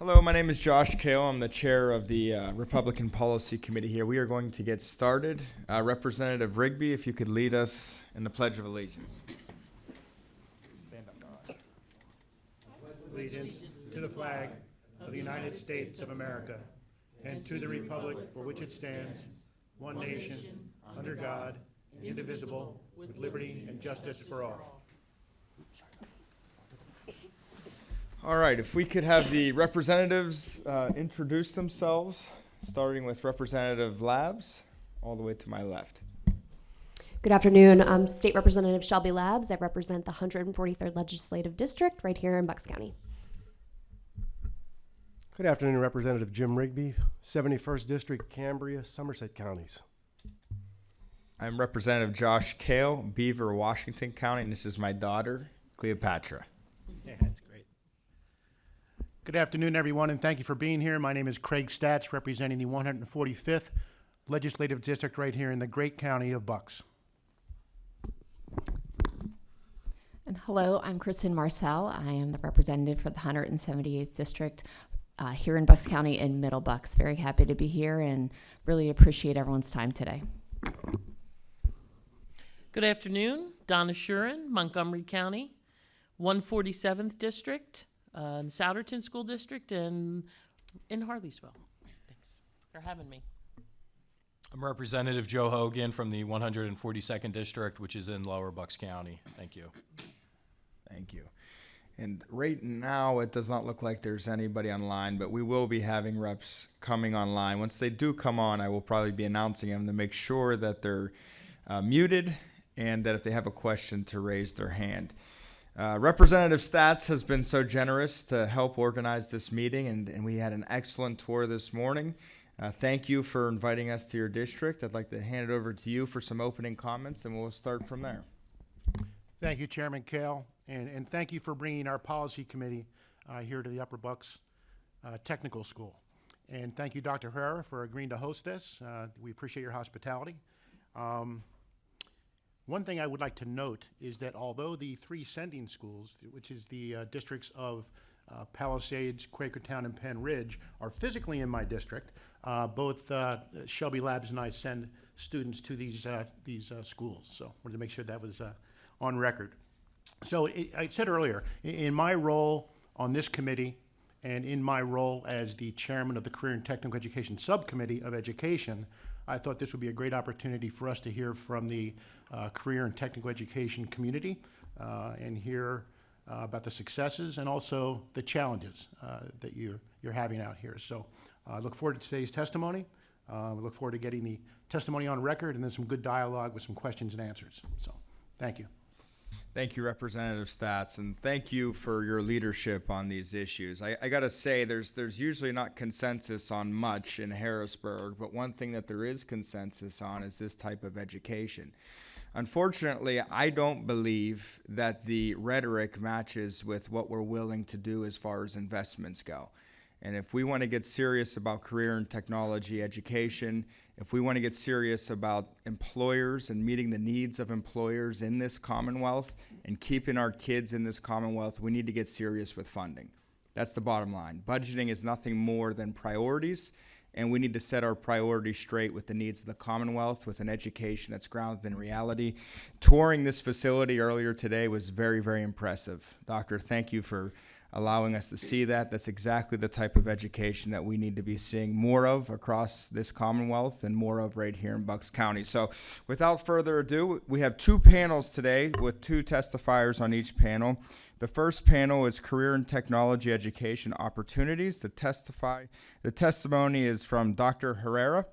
Hello, my name is Josh Kale. I'm the chair of the Republican Policy Committee here. We are going to get started. Representative Rigby, if you could lead us in the Pledge of Allegiance. Stand up, Don. Allegiance to the flag of the United States of America and to the republic for which it stands, one nation, under God, indivisible, with liberty and justice for all. All right, if we could have the representatives introduce themselves, starting with Representative Labs, all the way to my left. Good afternoon. I'm State Representative Shelby Labs. I represent the 143rd Legislative District right here in Bucks County. Good afternoon, Representative Jim Rigby, 71st District, Cambria, Somerset Counties. I'm Representative Josh Kale, Beaver, Washington County, and this is my daughter, Cleopatra. Yeah, that's great. Good afternoon, everyone, and thank you for being here. My name is Craig Statz, representing the 145th Legislative District right here in the great county of Bucks. And hello, I'm Kristen Marcel. I am the representative for the 178th District here in Bucks County in Middle Bucks. Very happy to be here and really appreciate everyone's time today. Good afternoon, Donna Shuren, Montgomery County, 147th District, in Souderton School District, and in Harleysville. Thanks for having me. I'm Representative Joe Hogan from the 142nd District, which is in Lower Bucks County. Thank you. Thank you. And right now, it does not look like there's anybody online, but we will be having reps coming online. Once they do come on, I will probably be announcing them to make sure that they're muted and that if they have a question to raise their hand. Representative Statz has been so generous to help organize this meeting, and we had an excellent tour this morning. Thank you for inviting us to your district. I'd like to hand it over to you for some opening comments, and we'll start from there. Thank you, Chairman Kale, and thank you for bringing our policy committee here to the Upper Bucks Technical School. And thank you, Dr. Herrera, for agreeing to host this. We appreciate your hospitality. One thing I would like to note is that although the three sending schools, which is the districts of Palisades, Quakertown, and Penn Ridge, are physically in my district, both Shelby Labs and I send students to these schools. So I wanted to make sure that was on record. So I said earlier, in my role on this committee and in my role as the chairman of the Career and Technical Education Subcommittee of Education, I thought this would be a great opportunity for us to hear from the career and technical education community and hear about the successes and also the challenges that you're having out here. So I look forward to today's testimony. We look forward to getting the testimony on record and then some good dialogue with some questions and answers. So thank you. Thank you, Representative Statz, and thank you for your leadership on these issues. I got to say, there's usually not consensus on much in Harrisburg, but one thing that there is consensus on is this type of education. Unfortunately, I don't believe that the rhetoric matches with what we're willing to do as far as investments go. And if we want to get serious about career and technology education, if we want to get serious about employers and meeting the needs of employers in this Commonwealth and keeping our kids in this Commonwealth, we need to get serious with funding. That's the bottom line. Budgeting is nothing more than priorities, and we need to set our priorities straight with the needs of the Commonwealth, with an education that's grounded in reality. Touring this facility earlier today was very, very impressive. Doctor, thank you for allowing us to see that. That's exactly the type of education that we need to be seeing more of across this Commonwealth and more of right here in Bucks County. So without further ado, we have two panels today with two testifiers on each panel. The first panel is Career and Technology Education Opportunities. The testimony is from Dr. Herrera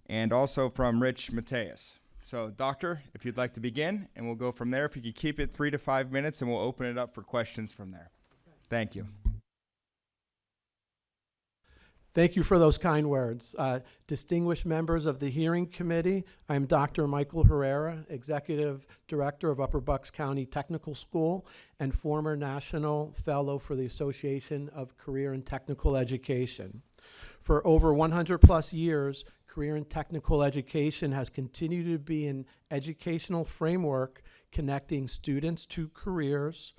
and also from Rich Mateus. So, Doctor, if you'd like to begin, and we'll go from there. If you could keep it 3 to 5 minutes, and we'll open it up for questions from there. Thank you. Thank you for those kind words. Distinguished members of the hearing committee, I'm Dr. Michael Herrera, Executive Director of Upper Bucks County Technical School and former National Fellow for the Association of Career and Technical Education. For over 100 plus years, career and technical education has continued to be an educational framework connecting students to careers,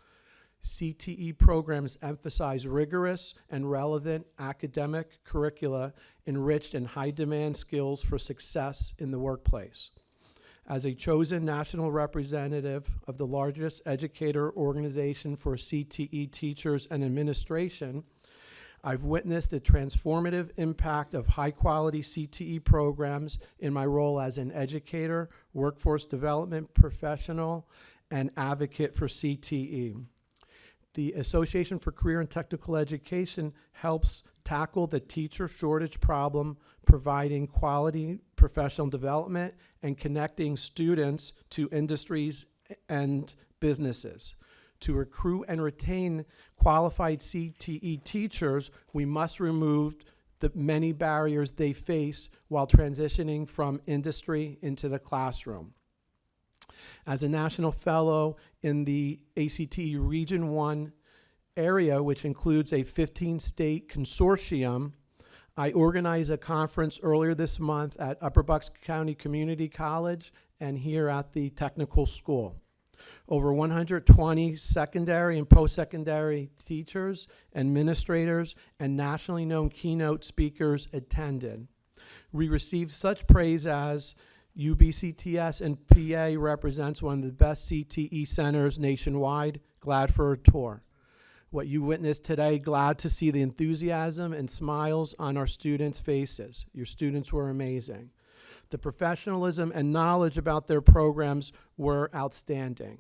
CTE programs emphasize rigorous and relevant academic curricula enriched in high-demand skills for success in the workplace. As a chosen national representative of the largest educator organization for CTE teachers and administration, I've witnessed the transformative impact of high-quality CTE programs in my role as an educator, workforce development professional, and advocate for CTE. The Association for Career and Technical Education helps tackle the teacher shortage problem, providing quality professional development and connecting students to industries and businesses. To recruit and retain qualified CTE teachers, we must remove the many barriers they face while transitioning from industry into the classroom. As a national fellow in the ACTE Region 1 area, which includes a 15-state consortium, I organized a conference earlier this month at Upper Bucks County Community College and here at the Technical School. Over 120 secondary and post-secondary teachers, administrators, and nationally known keynote speakers attended. We received such praise as UBCTS and PA represents one of the best CTE centers nationwide. Glad for a tour. What you witnessed today, glad to see the enthusiasm and smiles on our students' faces. Your students were amazing. The professionalism and knowledge about their programs were outstanding.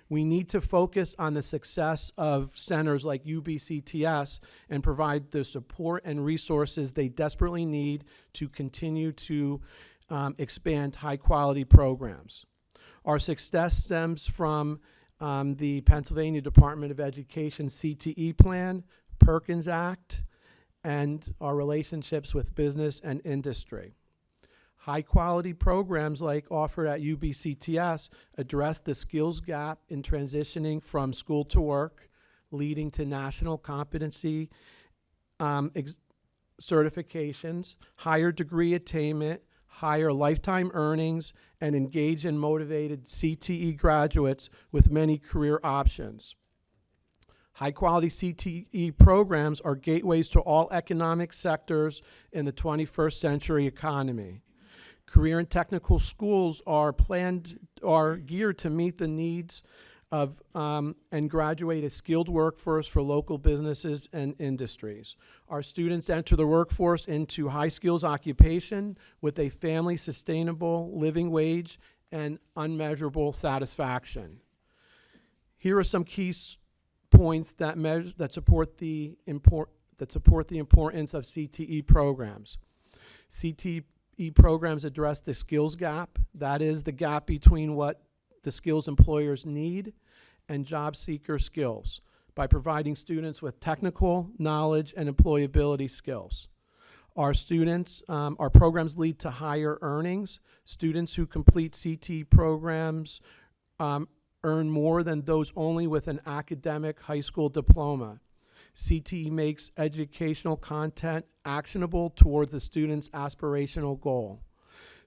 We need to focus on the success of centers like UBCTS and provide the support and resources they desperately need to continue to expand high-quality programs. Our success stems from the Pennsylvania Department of Education CTE Plan, Perkins Act, and our relationships with business and industry. High-quality programs like offered at UBCTS address the skills gap in transitioning from school to work, leading to national competency certifications, higher degree attainment, higher lifetime earnings, and engage and motivated CTE graduates with many career options. High-quality CTE programs are gateways to all economic sectors in the 21st century economy. Career and technical schools are geared to meet the needs of and graduate a skilled workforce for local businesses and industries. Our students enter the workforce into high skills occupation with a family sustainable living wage and unmeasurable satisfaction. Here are some key points that support the importance of CTE programs. CTE programs address the skills gap, that is the gap between what the skills employers need and job seeker skills, by providing students with technical knowledge and employability skills. Our programs lead to higher earnings. Students who complete CTE programs earn more than those only with an academic high school diploma. CTE makes educational content actionable towards the student's aspirational goal.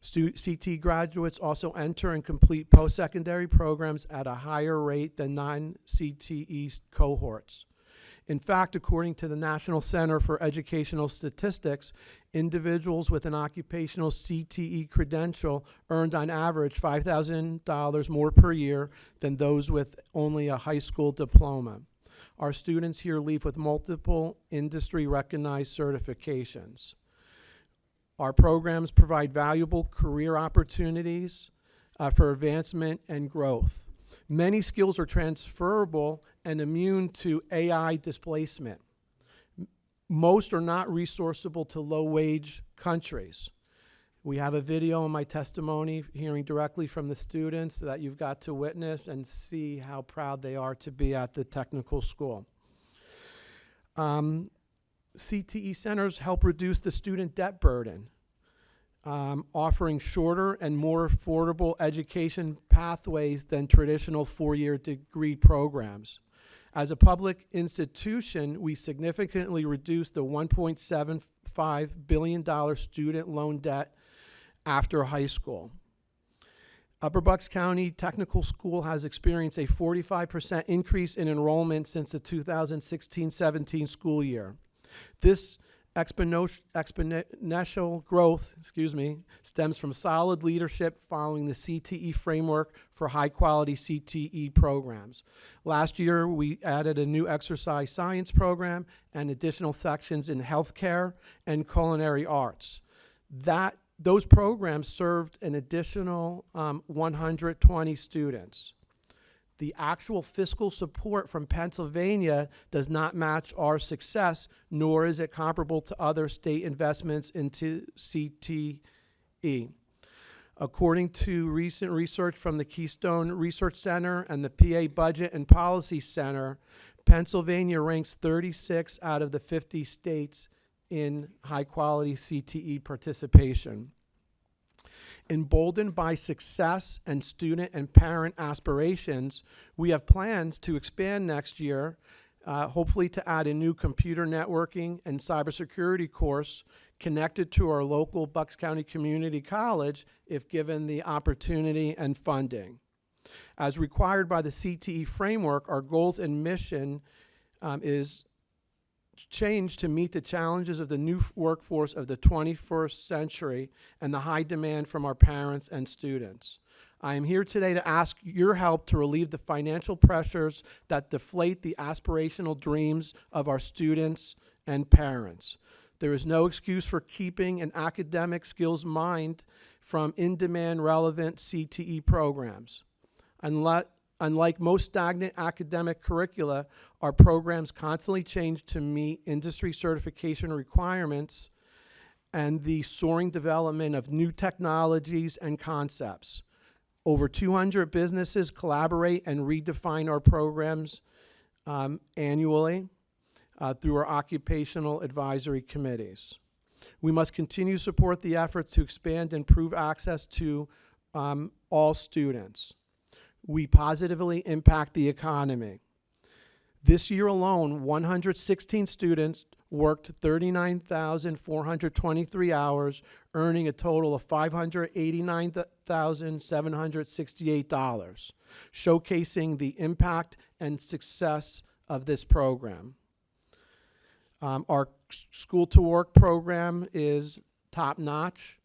CTE graduates also enter and complete post-secondary programs at a higher rate than non-CTE cohorts. In fact, according to the National Center for Educational Statistics, individuals with an occupational CTE credential earned on average $5,000 more per year than those with only a high school diploma. Our students here leave with multiple industry-recognized certifications. Our programs provide valuable career opportunities for advancement and growth. Many skills are transferable and immune to AI displacement. Most are not resourceable to low-wage countries. We have a video in my testimony hearing directly from the students that you've got to witness and see how proud they are to be at the technical school. CTE centers help reduce the student debt burden, offering shorter and more affordable education pathways than traditional four-year degree programs. As a public institution, we significantly reduced the $1.75 billion student loan debt after high school. Upper Bucks County Technical School has experienced a 45% increase in enrollment since the 2016-17 school year. This exponential growth, stems from solid leadership following the CTE framework for high-quality CTE programs. Last year, we added a new exercise science program and additional sections in healthcare and culinary arts. Those programs served an additional 120 students. The actual fiscal support from Pennsylvania does not match our success, nor is it comparable to other state investments into CTE. According to recent research from the Keystone Research Center and the PA Budget and Policy Center, Pennsylvania ranks 36 out of the 50 states in high-quality CTE participation. Emboldened by success and student and parent aspirations, we have plans to expand next year, hopefully to add a new computer networking and cybersecurity course connected to our local Bucks County Community College if given the opportunity and funding. As required by the CTE framework, our goals and mission is change to meet the challenges of the new workforce of the 21st century and the high demand from our parents and students. I am here today to ask your help to relieve the financial pressures that deflate the aspirational dreams of our students and parents. There is no excuse for keeping an academic skills mind from in-demand relevant CTE programs. Unlike most stagnant academic curricula, our programs constantly change to meet industry certification requirements and the soaring development of new technologies and concepts. Over 200 businesses collaborate and redefine our programs annually through our occupational advisory committees. We must continue to support the efforts to expand and improve access to all students. We positively impact the economy. This year alone, 116 students worked 39,423 hours, earning a total of $589,768, showcasing the impact and success of this program. Our School to Work program is top-notch.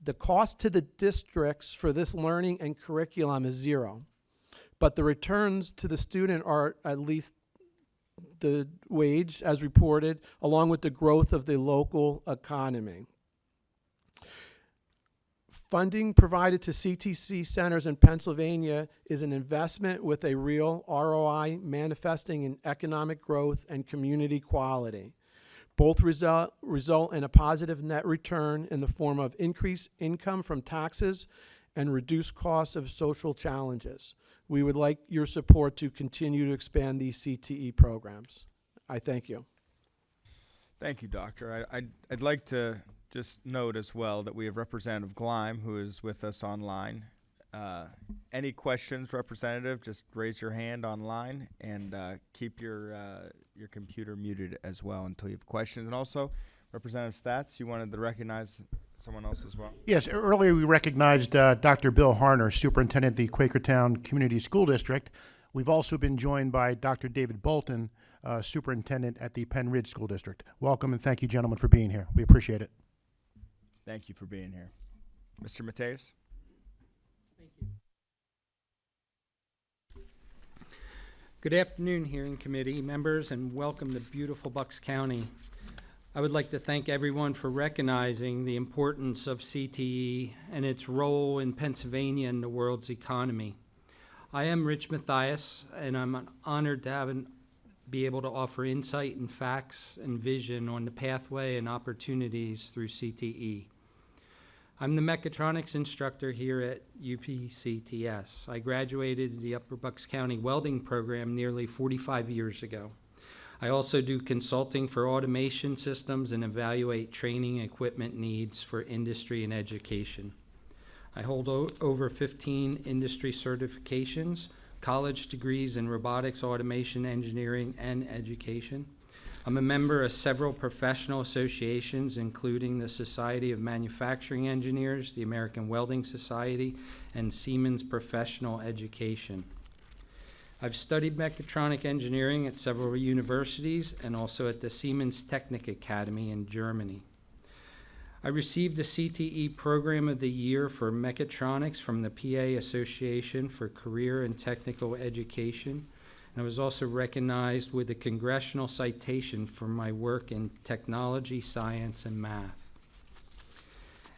The cost to the districts for this learning and curriculum is zero, but the returns to the student are at least the wage as reported, along with the growth of the local economy. Funding provided to CTC centers in Pennsylvania is an investment with a real ROI manifesting in economic growth and community quality. Both result in a positive net return in the form of increased income from taxes and reduced costs of social challenges. We would like your support to continue to expand these CTE programs. I thank you. Thank you, Doctor. I'd like to just note as well that we have Representative Gleim, who is with us online. Any questions, Representative, just raise your hand online and keep your computer muted as well until you have questions. And also, Representative Stats, you wanted to recognize someone else as well? Yes, earlier we recognized Dr. Bill Harner, Superintendent of the Quakertown Community School District. We've also been joined by Dr. David Bolton, Superintendent at the Penn Ridge School District. Welcome and thank you, gentlemen, for being here. We appreciate it. Thank you for being here. Mr. Mateus? Thank you. Good afternoon, hearing committee members, and welcome to beautiful Bucks County. I would like to thank everyone for recognizing the importance of CTE and its role in Pennsylvania and the world's economy. I am Rich Mathias, and I'm honored to be able to offer insight and facts and vision on the pathway and opportunities through CTE. I'm the mechatronics instructor here at UPCTS. I graduated the Upper Bucks County welding program nearly 45 years ago. I also do consulting for automation systems and evaluate training equipment needs for industry and education. I hold over 15 industry certifications, college degrees in robotics, automation, engineering, and education. I'm a member of several professional associations, including the Society of Manufacturing Engineers, the American Welding Society, and Siemens Professional Education. I've studied mechatronic engineering at several universities and also at the Siemens Technik Academy in Germany. I received the CTE Program of the Year for Mechatronics from the PA Association for Career and Technical Education, and I was also recognized with a congressional citation for my work in technology, science, and math.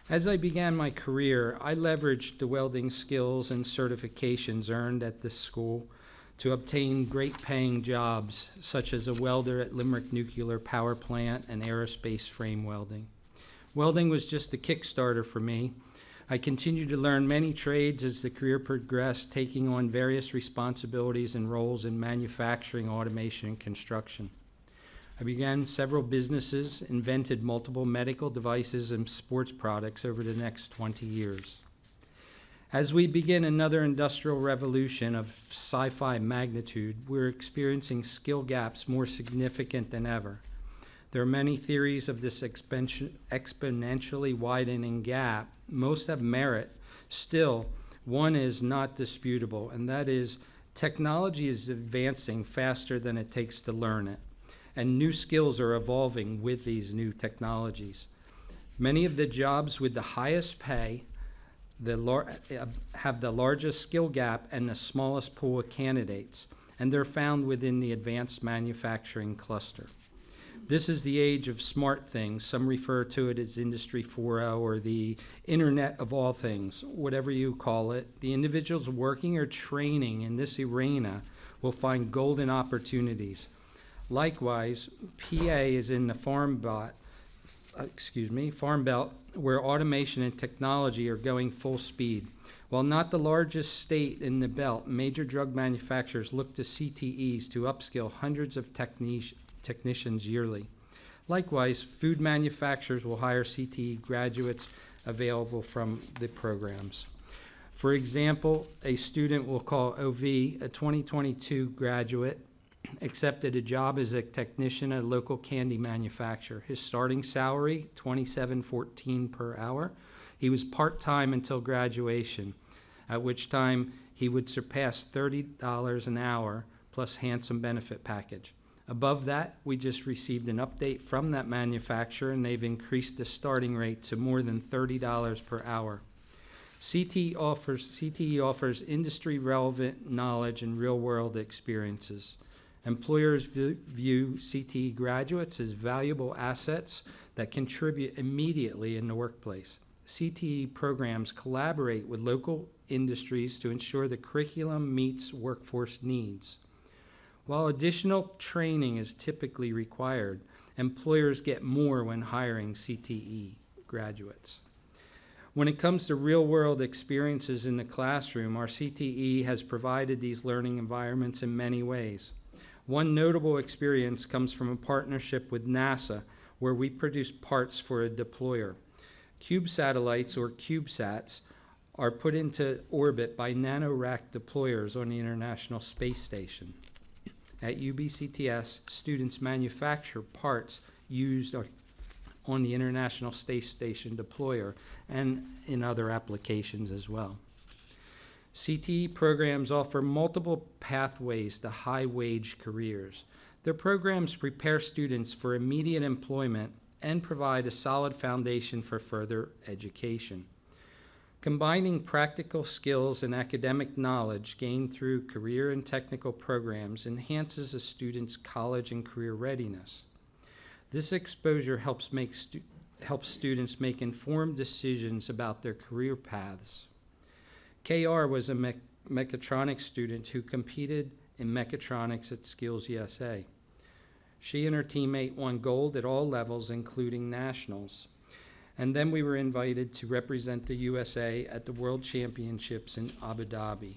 As I began my career, I leveraged the welding skills and certifications earned at this school to obtain great-paying jobs, such as a welder at Limerick Nuclear Power Plant and aerospace frame welding. Welding was just a Kickstarter for me. I continued to learn many trades as the career progressed, taking on various responsibilities and roles in manufacturing, automation, and construction. I began several businesses, invented multiple medical devices and sports products over the next 20 years. As we begin another industrial revolution of sci-fi magnitude, we're experiencing skill gaps more significant than ever. There are many theories of this exponentially widening gap. Most have merit. Still, one is not disputable, and that is technology is advancing faster than it takes to learn it, and new skills are evolving with these new technologies. Many of the jobs with the highest pay have the largest skill gap and the smallest pool of candidates, and they're found within the advanced manufacturing cluster. This is the age of smart things. Some refer to it as Industry 4.0 or the Internet of all things, whatever you call it. The individuals working or training in this arena will find golden opportunities. Likewise, PA is in the Farm Belt, where automation and technology are going full speed. While not the largest state in the belt, major drug manufacturers look to CTEs to upskill hundreds of technicians yearly. Likewise, food manufacturers will hire CTE graduates available from the programs. For example, a student will call OV, a 2022 graduate, accepted a job as a technician at a local candy manufacturer. His starting salary, $27.14 per hour. He was part-time until graduation, at which time he would surpass $30 an hour plus handsome benefit package. Above that, we just received an update from that manufacturer, and they've increased the starting rate to more than $30 per hour. CTE offers industry-relevant knowledge and real-world experiences. Employers view CTE graduates as valuable assets that contribute immediately in the workplace. CTE programs collaborate with local industries to ensure the curriculum meets workforce needs. While additional training is typically required, employers get more when hiring CTE graduates. When it comes to real-world experiences in the classroom, our CTE has provided these learning environments in many ways. One notable experience comes from a partnership with NASA, where we produce parts for a deployer. Cube satellites, or CubeSats, are put into orbit by NanoRack deployers on the International Space Station. At UBCTS, students manufacture parts used on the International Space Station deployer and in other applications as well. CTE programs offer multiple pathways to high-wage careers. Their programs prepare students for immediate employment and provide a solid foundation for further education. Combining practical skills and academic knowledge gained through career and technical programs enhances a student's college and career readiness. This exposure helps students make informed decisions about their career paths. KR was a mechatronics student who competed in mechatronics at Skills USA. She and her teammate won gold at all levels, including nationals. And then we were invited to represent the USA at the World Championships in Abu Dhabi.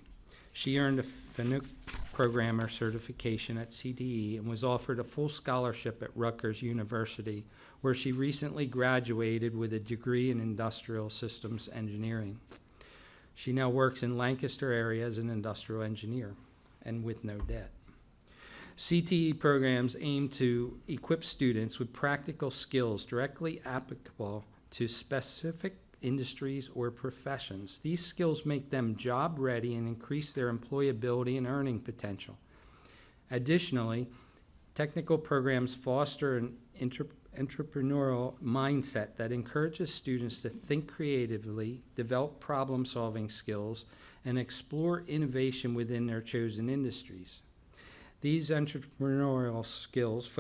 She earned a FNUC programmer certification at CTE and was offered a full scholarship at Rutgers University, where she recently graduated with a degree in industrial systems engineering. She now works in Lancaster area as an industrial engineer and with no debt. CTE programs aim to equip students with practical skills directly applicable to specific industries, or professions. These skills make them job ready and increase their employability and earning potential. Additionally, technical programs foster an entrepreneurial mindset that encourages students to think creatively, develop problem-solving skills, and explore innovation within their chosen industries. These entrepreneurial skills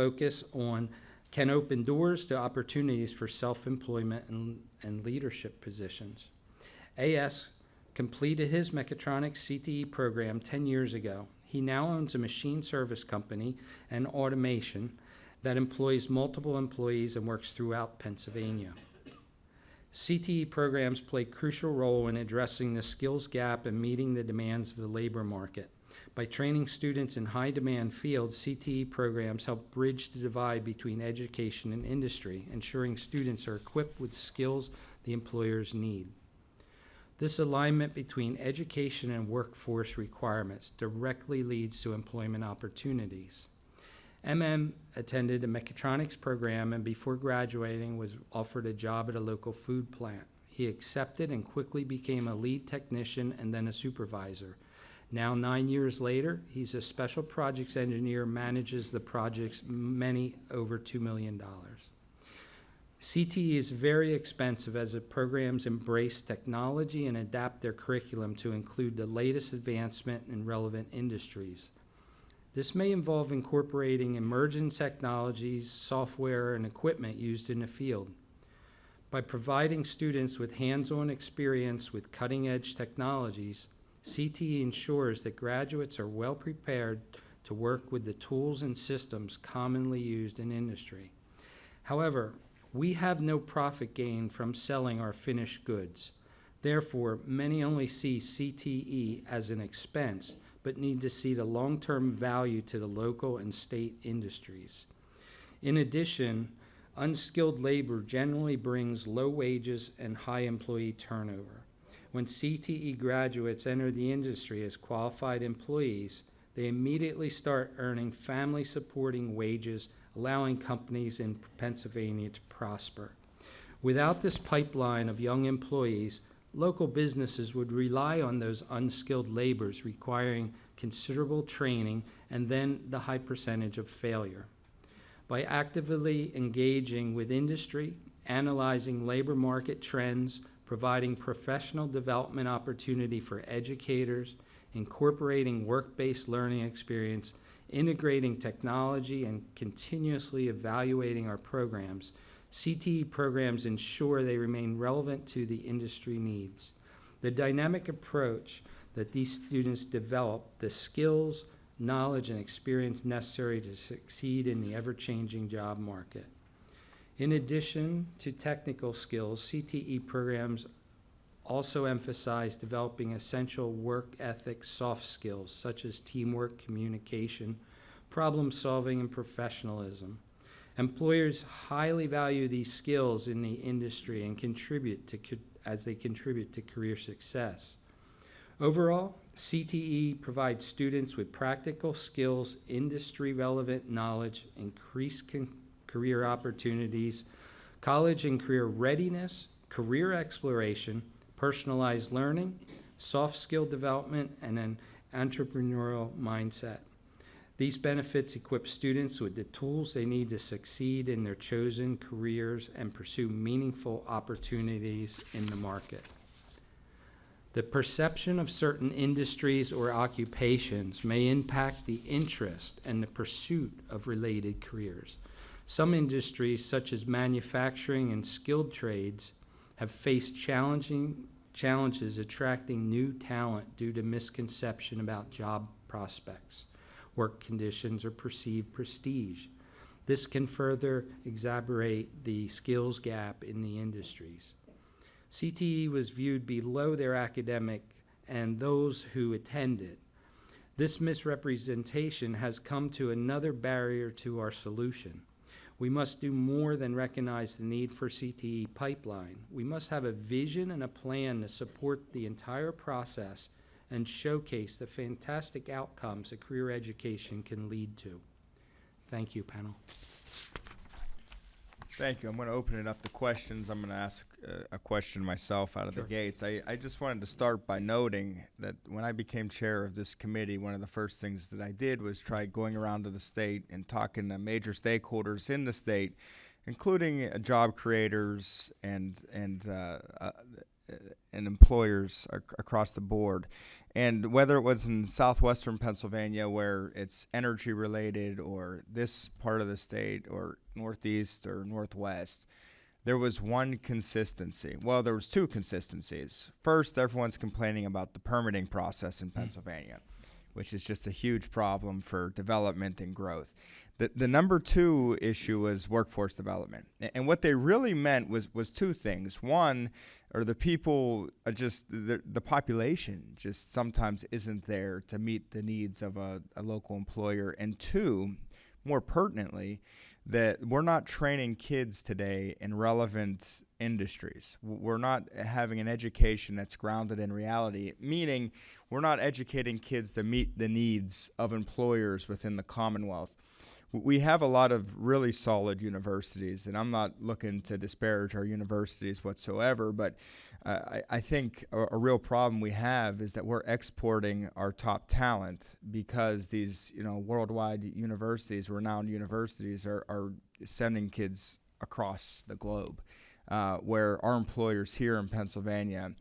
can open doors to opportunities for self-employment and leadership positions. AS completed his mechatronics CTE program 10 years ago. He now owns a machine service company and automation that employs multiple employees and works throughout Pennsylvania. CTE programs play a crucial role in addressing the skills gap and meeting the demands of the labor market. By training students in high-demand fields, CTE programs help bridge the divide between education and industry, ensuring students are equipped with skills the employers need. This alignment between education and workforce requirements directly leads to employment opportunities. attended a mechatronics program and before graduating was offered a job at a local food plant. He accepted and quickly became a lead technician and then a supervisor. Now, 9 years later, he's a special projects engineer, manages the projects, many over $2 million. CTE is very expensive as the programs embrace technology and adapt their curriculum to include the latest advancement in relevant industries. This may involve incorporating emerging technologies, software, and equipment used in the field. By providing students with hands-on experience with cutting-edge technologies, CTE ensures that graduates are well prepared to work with the tools and systems commonly used in industry. However, we have no profit gain from selling our finished goods. Therefore, many only see CTE as an expense, but need to see the long-term value to the local and state industries. In addition, unskilled labor generally brings low wages and high employee turnover. When CTE graduates enter the industry as qualified employees, they immediately start earning family-supporting wages, allowing companies in Pennsylvania to prosper. Without this pipeline of young employees, local businesses would rely on those unskilled laborers, requiring considerable training and then the high percentage of failure. By actively engaging with industry, analyzing labor market trends, providing professional development opportunity for educators, incorporating work-based learning experience, integrating technology, and continuously evaluating our programs, CTE programs ensure they remain relevant to the industry needs. The dynamic approach that these students develop, the skills, knowledge, and experience necessary to succeed in the ever-changing job market. In addition to technical skills, CTE programs also emphasize developing essential work ethic soft skills such as teamwork, communication, problem solving, and professionalism. Employers highly value these skills in the industry and contribute to career success. Overall, CTE provides students with practical skills, industry-relevant knowledge, increased career opportunities, college and career readiness, career exploration, personalized learning, soft skill development, and an entrepreneurial mindset. These benefits equip students with the tools they need to succeed in their chosen careers and pursue meaningful opportunities in the market. The perception of certain industries or occupations may impact the interest and the pursuit of related careers. Some industries, such as manufacturing and skilled trades, have faced challenges attracting new talent due to misconception about job prospects, work conditions, or perceived prestige. This can further exacerbate the skills gap in the industries. CTE was viewed below their academic and those who attended. This misrepresentation has come to another barrier to our solution. We must do more than recognize the need for CTE pipeline. We must have a vision and a plan to support the entire process and showcase the fantastic outcomes a career education can lead to. Thank you, panel. Thank you. I'm going to open it up to questions. I'm going to ask a question myself out of Sure. the gates. I just wanted to start by noting that when I became chair of this committee, one of the first things that I did was try going around to the state and talking to major stakeholders in the state, including job creators and employers across the board. And whether it was in southwestern Pennsylvania, where it's energy related, or this part of the state, or northeast or northwest, there was one consistency. Well, there was two consistencies. First, everyone's complaining about the permitting process in Pennsylvania, which is just a huge problem for development and growth. The number two issue was workforce development. And what they really meant was two things. One, or the people are just, the population just sometimes isn't there to meet the needs of a local employer. And two, more pertinently, that we're not training kids today in relevant industries. We're not having an education that's grounded in reality, meaning we're not educating kids to meet the needs of employers within the Commonwealth. We have a lot of really solid universities, and I'm not looking to disparage our universities whatsoever, but I think a real problem we have is that we're exporting our top talent because these, worldwide universities, renowned universities, are sending kids across the globe, where our employers here in Pennsylvania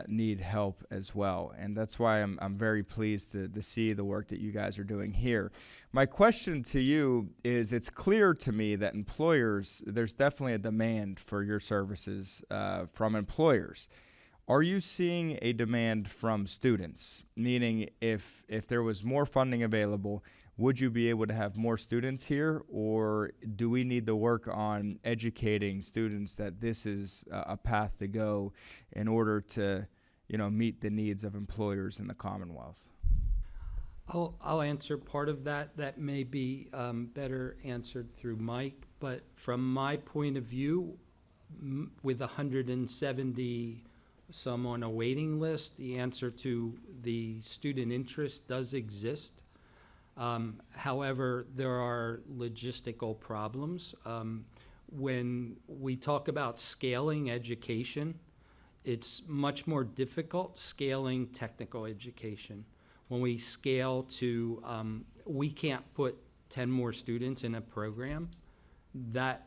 need help as well. And that's why I'm very pleased to see the work that you guys are doing here. My question to you is, it's clear to me that employers, there's definitely a demand for your services from employers. Are you seeing a demand from students? Meaning, if there was more funding available, would you be able to have more students here, or do we need to work on educating students that this is a path to go in order to, meet the needs of employers in the Commonwealth? I'll answer part of that. That may be better answered through Mike, but from my point of view, with 170 some on a waiting list, the answer to the student interest does exist. However, there are logistical problems. When we talk about scaling education, it's much more difficult scaling technical education. When we scale to, we can't put 10 more students in a program, that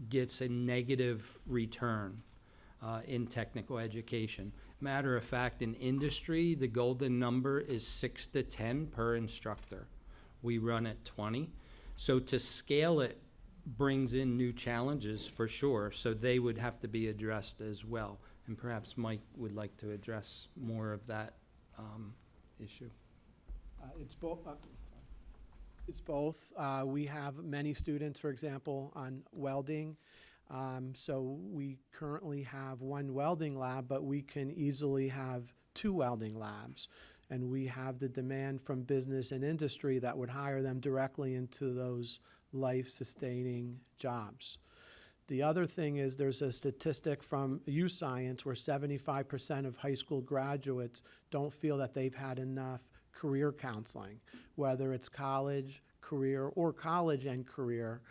gets a negative return in technical education. Matter of fact, in industry, the golden number is 6 to 10 per instructor. We run at 20. So to scale it brings in new challenges for sure. So they would have to be addressed as well. And perhaps Mike would like to address more of that issue. It's both. It's both. We have many students, for example, on welding. So we currently have one welding lab, but we can easily have 2 welding labs. And we have the demand from business and industry that would hire them directly into those life-sustaining jobs. The other thing is, there's a statistic from youth science where 75% of high school graduates don't feel that they've had enough career counseling, whether it's college, career, or college and career.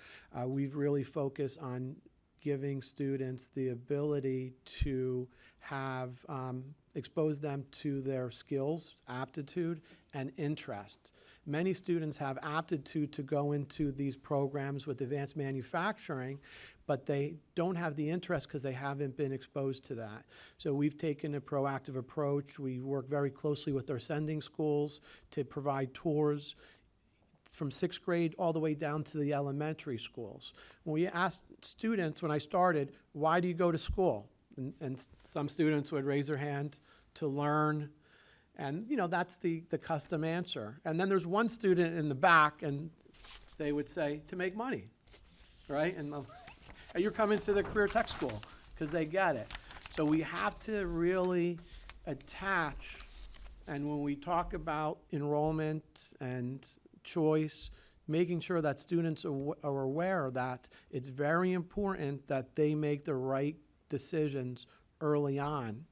We've really focused on giving students the ability to have expose them to their skills, aptitude, and interest. Many students have aptitude to go into these programs with advanced manufacturing, but they don't have the interest because they haven't been exposed to that. So we've taken a proactive approach. We work very closely with our sending schools to provide tours from 6th grade all the way down to the elementary schools. When we asked students, when I started, why do you go to school? And some students would raise their hand to learn, and that's the custom answer. And then there's one student in the back, and they would say, to make money, right? And you're coming to the career tech school because they get it. So we have to really attach, and when we talk about enrollment and choice, making sure that students are aware that it's very important that they make the right decisions early on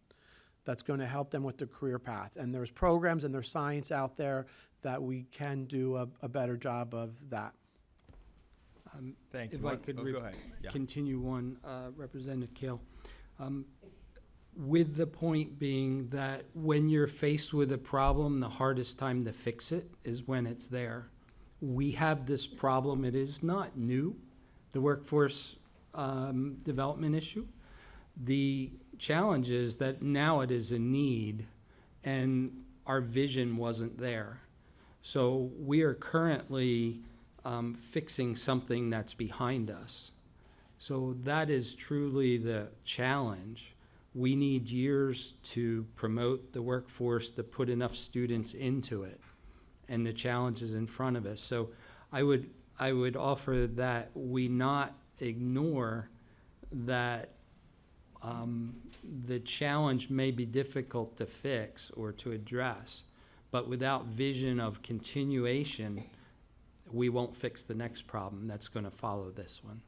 that's going to help them with their career path. And there's programs and there's science out there that we can do a better job of that. Thank you. If I could go ahead. Yeah. continue one, Representative Kale. With the point being that when you're faced with a problem, the hardest time to fix it is when it's there. We have this problem, it is not new, the workforce development issue. The challenge is that now it is a need and our vision wasn't there. So we are currently fixing something that's behind us. So that is truly the challenge. We need years to promote the workforce, to put enough students into it, and the challenge is in front of us. So I would offer that we not ignore that the challenge may be difficult to fix or to address, but without vision of continuation, we won't fix the next problem that's going to follow this one.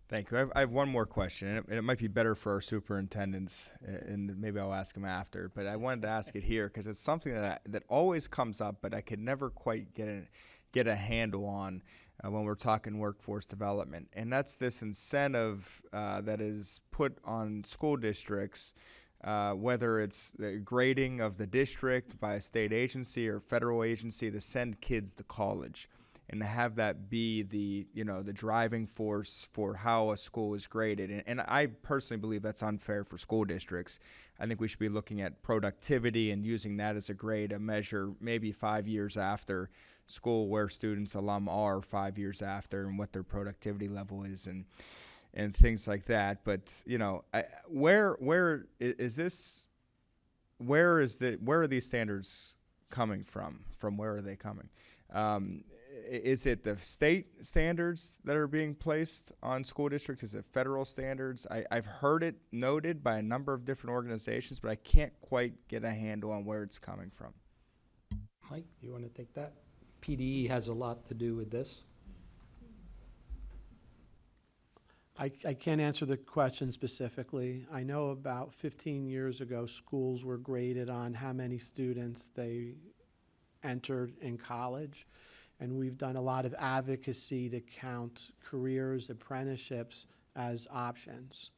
Thank you. I have one more question, and it might be better for our superintendents, and maybe I'll ask them after. But I wanted to ask it here because it's something that always comes up, but I could never quite get a handle on when we're talking workforce development, and that's this incentive that is put on school districts, whether it's the grading of the district by a state agency or federal agency to send kids to college. And to have that be the driving force for how a school is graded. And I personally believe that's unfair for school districts. I think we should be looking at productivity and using that as a grade to measure maybe 5 years after school where students alum are 5 years after and what their productivity level is and things like that. But where are these standards coming from? From where are they coming? Is it the state standards that are being placed on school districts? Is it federal standards? I've heard it noted by a number of different organizations, but I can't quite get a handle on where it's coming from. Mike, do you want to take that? PDE has a lot to do with this. I can't answer the question specifically. I know about 15 years ago, schools were graded on how many students they entered in college. And we've done a lot of advocacy to count careers, apprenticeships as options.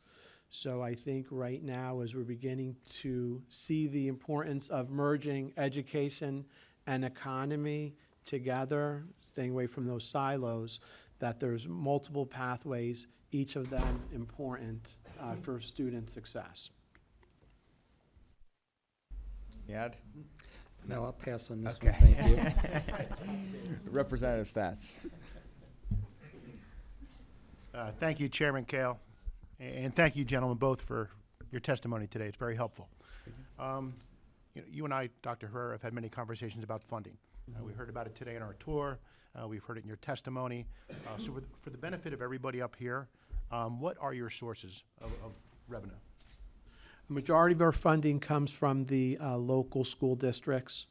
So I think right now, as we're beginning to see the importance of merging education and economy together, staying away from those silos, that there's multiple pathways, each of them important for student success. Yad? No, I'll pass on this Okay. one, thank you. Representative Stats. Thank you, Chairman Kale, and thank you, gentlemen, both for your testimony today. It's very helpful. You and I, Dr. Herrera, have had many conversations about funding. We heard about it today in our tour. We've heard it in your testimony. So for the benefit of everybody up here, what are your sources of revenue? The majority of our funding comes from the local school districts,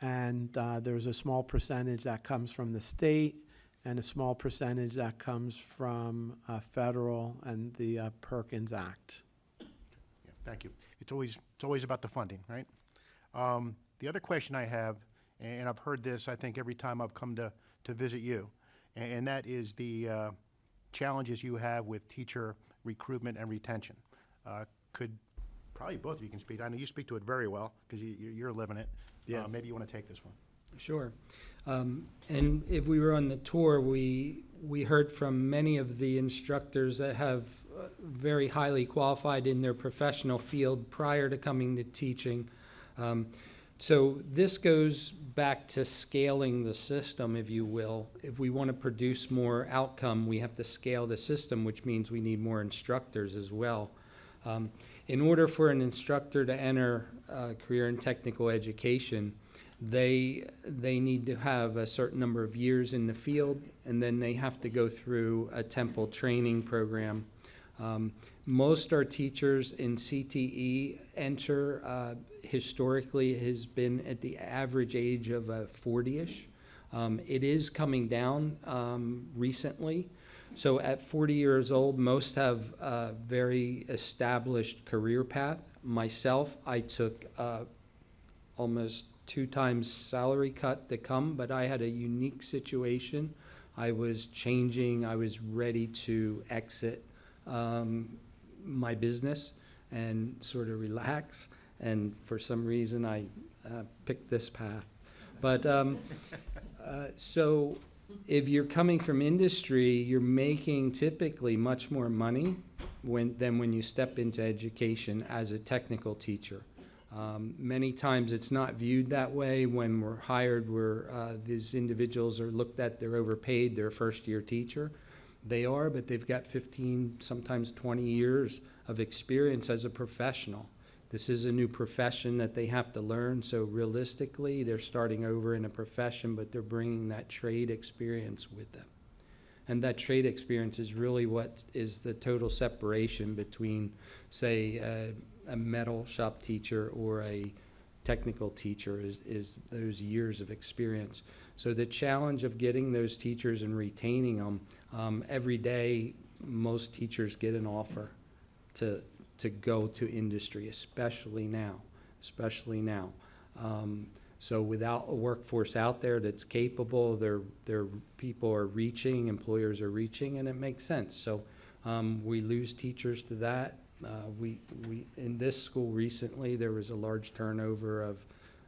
and there's a small percentage that comes from the state and a small percentage that comes from federal and the Perkins Act. Yeah, thank you. It's always about the funding, right? The other question I have, and I've heard this, I think, every time I've come to visit you, and that is the challenges you have with teacher recruitment and retention. Could probably both of you can speak. I know you speak to it very well because you're living it. Yes. Maybe you want to take this one. Sure. And if we were on the tour, we heard from many of the instructors that have very highly qualified in their professional field prior to coming to teaching. So this goes back to scaling the system, if you will. If we want to produce more outcome, we have to scale the system, which means we need more instructors as well. In order for an instructor to enter a career in technical education, they need to have a certain number of years in the field, and then they have to go through a Temple training program. Most our teachers in CTE enter, historically has been at the average age of 40-ish. It is coming down recently. So at 40 years old, most have a very established career path. Myself, I took almost 2 times salary cut to come, but I had a unique situation. I was changing, I was ready to exit my business and sort of relax. And for some reason, I picked this path. But so if you're coming from industry, you're making typically much more money than when you step into education as a technical teacher. Many times it's not viewed that way. When we're hired, these individuals are looked at, they're overpaid, they're a first-year teacher. They are, but they've got 15, sometimes 20 years of experience as a professional. This is a new profession that they have to learn, so realistically, they're starting over in a profession, but they're bringing that trade experience with them. And that trade experience is really what is the total separation between, say, a metal shop teacher or a technical teacher is those years of experience. So the challenge of getting those teachers and retaining them, every day most teachers get an offer to go to industry, especially now. So without a workforce out there that's capable, their people are reaching, employers are reaching, and it makes sense. So we lose teachers to that. We in this school recently, there was a large turnover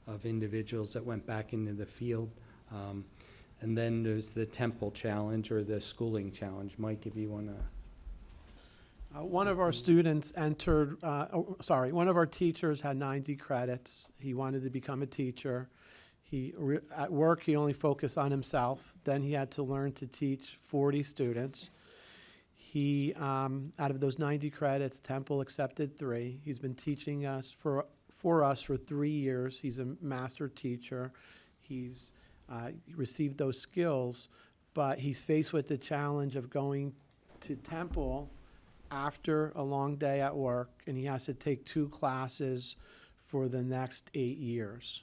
of individuals that went back into the field. And then there's the Temple challenge or the schooling challenge. Mike, if you want to. One of our students one of our teachers had 90 credits. He wanted to become a teacher. At work, he only focused on himself. Then he had to learn to teach 40 students. He, out of those 90 credits, Temple accepted 3. He's been teaching us for us for 3 years. He's a master teacher. He's received those skills, but he's faced with the challenge of going to Temple after a long day at work, and he has to take 2 classes for the next 8 years.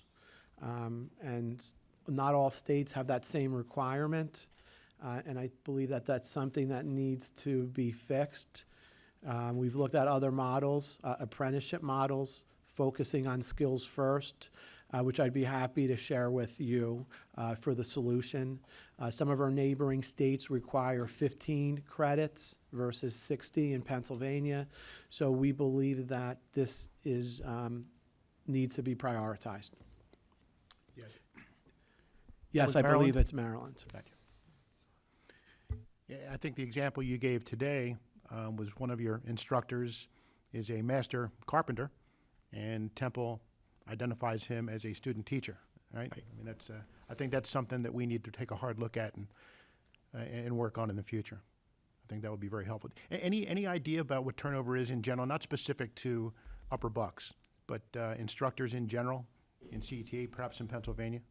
And not all states have that same requirement, and I believe that that's something that needs to be fixed. We've looked at other models, apprenticeship models, focusing on skills first, which I'd be happy to share with you for the solution. Some of our neighboring states require 15 credits versus 60 in Pennsylvania. So we believe that this is needs to be prioritized. Yes. Yes, I believe it's Maryland. Gotcha. Yeah, I think the example you gave today was one of your instructors is a master carpenter, and Temple identifies him as a student teacher, right? I mean, that's, I think that's something that we need to take a hard look at and work on in the future. I think that would be very helpful. Any idea about what turnover is in general, not specific to Upper Bucks, but instructors in general in CETA, perhaps in Pennsylvania?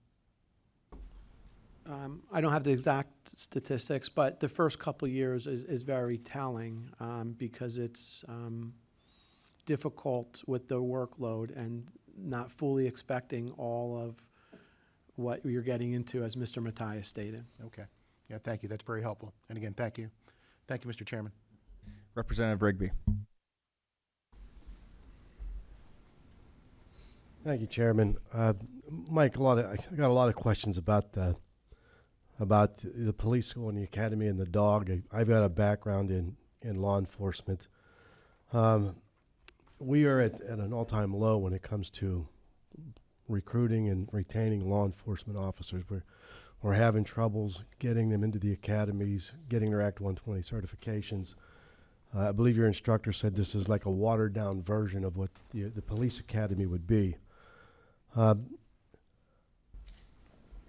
I don't have the exact statistics, but the first couple years is very telling because it's difficult with the workload and not fully expecting all of what you're getting into, as Mr. Matthias stated. Okay. Yeah, thank you. That's very helpful. And again, thank you. Thank you, Mr. Chairman. Representative Rigby. Thank you, Chairman. Mike, I got a lot of questions about the police school and the academy and the dog. I've got a background in law enforcement. We are at an all-time low when it comes to recruiting and retaining law enforcement officers. We're having troubles getting them into the academies, getting their Act 120 certifications. I believe your instructor said this is like a watered-down version of what the police academy would be.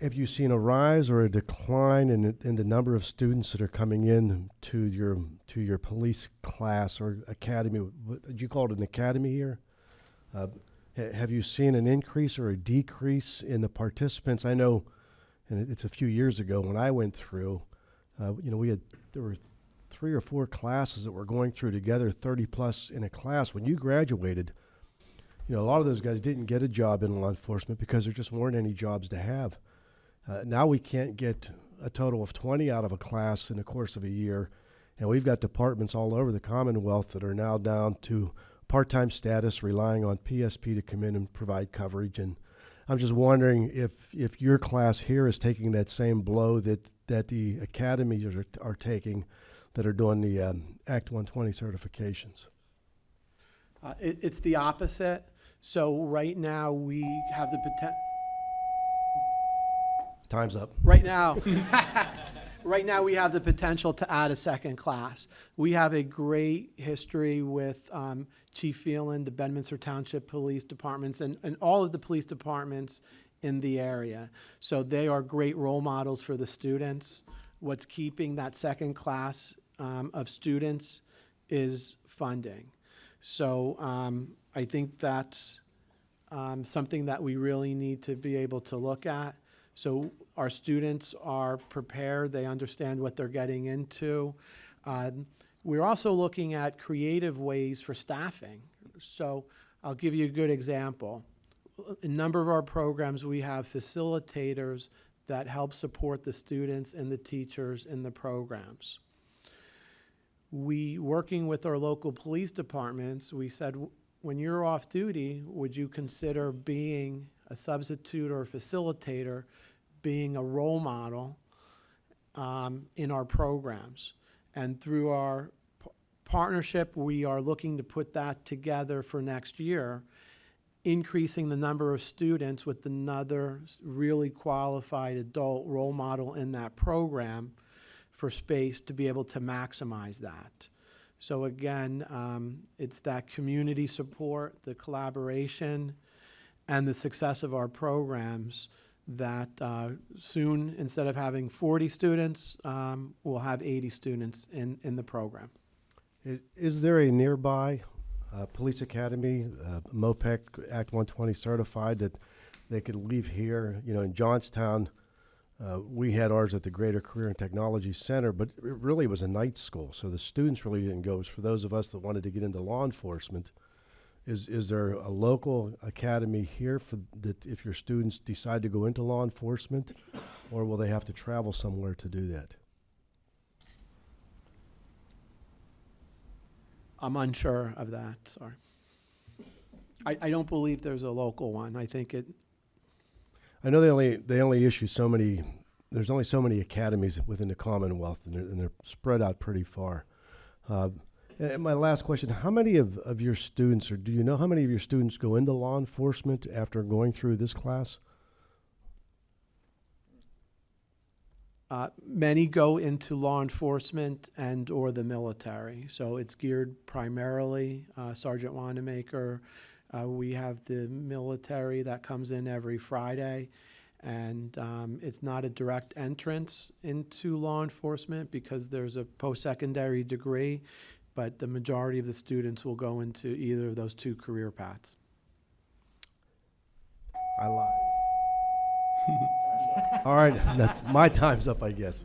Have you seen a rise or a decline in the number of students that are coming in to your police class or academy? Did you call it an academy here? Have you seen an increase or a decrease in the participants? I know, and it's a few years ago when I went through. There were 3 or 4 classes that we're going through together, 30 plus in a class. When you graduated, a lot of those guys didn't get a job in law enforcement because there just weren't any jobs to have. Now we can't get a total of 20 out of a class in the course of a year, and we've got departments all over the Commonwealth that are now down to part-time status, relying on PSP to come in and provide coverage. And I'm just wondering if your class here is taking that same blow that the academies are taking that are doing the Act 120 certifications. It's the opposite. So right now we have the potential. Time's up. Right now, right now we have the potential to add a second class. We have a great history with Chief Phelan, the Bedminster Township Police Departments, and all of the police departments in the area. So they are great role models for the students. What's keeping that second class of students is funding. So I think that's something that we really need to be able to look at. So our students are prepared, they understand what they're getting into. We're also looking at creative ways for staffing. So I'll give you a good example. In a number of our programs, we have facilitators that help support the students and the teachers in the programs. Working with our local police departments, we said, when you're off duty, would you consider being a substitute or a facilitator, being a role model in our programs? And through our partnership, we are looking to put that together for next year, increasing the number of students with another really qualified adult role model in that program for space to be able to maximize that. So again, it's that community support, the collaboration, and the success of our programs that soon, instead of having 40 students, we'll have 80 students in the program. Is there a nearby police academy, MOPEC Act 120 certified, that they could leave here? You know, in Johnstown, we had ours at the Greater Career and Technology Center, but it really was a night school, so the students really didn't go. It was for those of us that wanted to get into law enforcement. Is there a local academy here for that if your students decide to go into law enforcement, or will they have to travel somewhere to do that? I'm unsure of that, sorry. I don't believe there's a local one. I think it. I know they only issue so many. There's only so many academies within the Commonwealth, and they're spread out pretty far. And my last question: how many of your students, or do you know how many of your students go into law enforcement after going through this class? Many go into law enforcement and or the military. So it's geared primarily, Sergeant Wanamaker. We have the military that comes in every Friday, and it's not a direct entrance into law enforcement because there's a post-secondary degree, but the majority of the students will go into either of those two career paths. I lied. All right, my time's up, I guess.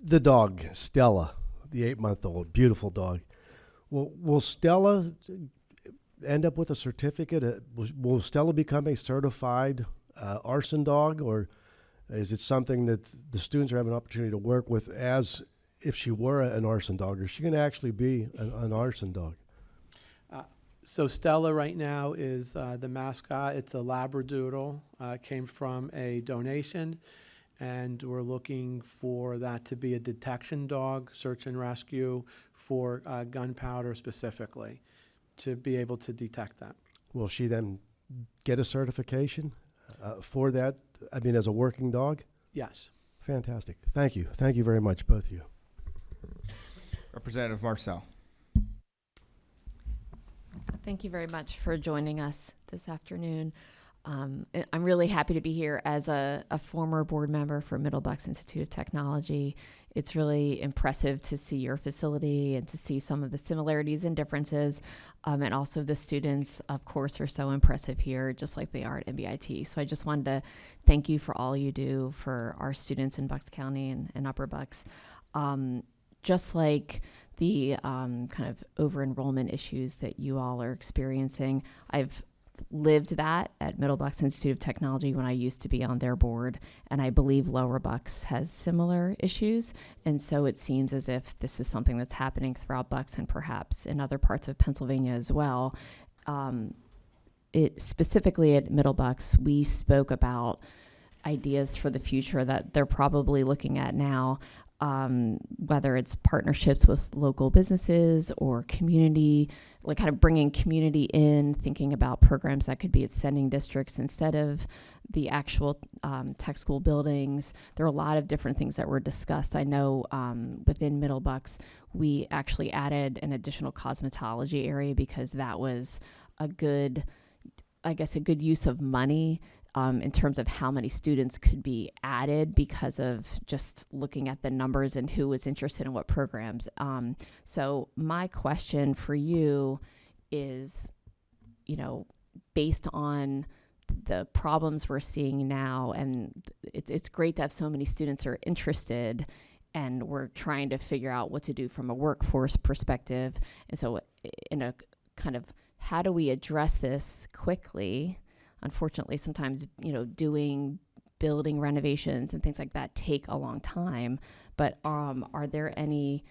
The dog, Stella, the 8-month-old, beautiful dog. Will Stella end up with a certificate? Will Stella become a certified arson dog, or is it something that the students are having an opportunity to work with as if she were an arson dog, or is she going to actually be an arson dog? So Stella right now is the mascot. It's a Labradoodle. Came from a donation, and we're looking for that to be a detection dog, search and rescue for gunpowder specifically, to be able to detect that. Will she then get a certification for that, I mean, as a working dog? Yes. Fantastic. Thank you. Thank you very much, both of you. Representative Marcel. Thank you very much for joining us this afternoon. I'm really happy to be here as a former board member for Middle Bucks Institute of Technology. It's really impressive to see your facility and to see some of the similarities and differences. And also the students, of course, are so impressive here, just like they are at MBIT. So I just wanted to thank you for all you do for our students in Bucks County and Upper Bucks. Just like the kind of over-enrollment issues that you all are experiencing, I've lived that at Middle Bucks Institute of Technology when I used to be on their board, and I believe Lower Bucks has similar issues, and so it seems as if this is something that's happening throughout Bucks and perhaps in other parts of Pennsylvania as well. it specifically at Middlebucks, we spoke about ideas for the future that they're probably looking at now, whether it's partnerships with local businesses or community, like kind of bringing community in, thinking about programs that could be at sending districts instead of the actual tech school buildings. There are a lot of different things that were discussed. I know within Middlebucks, we actually added an additional cosmetology area because that was a good use of money in terms of how many students could be added because of just looking at the numbers and who was interested in what programs. So my question for you is, based on the problems we're seeing now, and it's great to have so many students are interested, and we're trying to figure out what to do from a workforce perspective. And so in a kind of, how do we address this quickly? Unfortunately, sometimes, doing building renovations and things like that take a long time. But are there any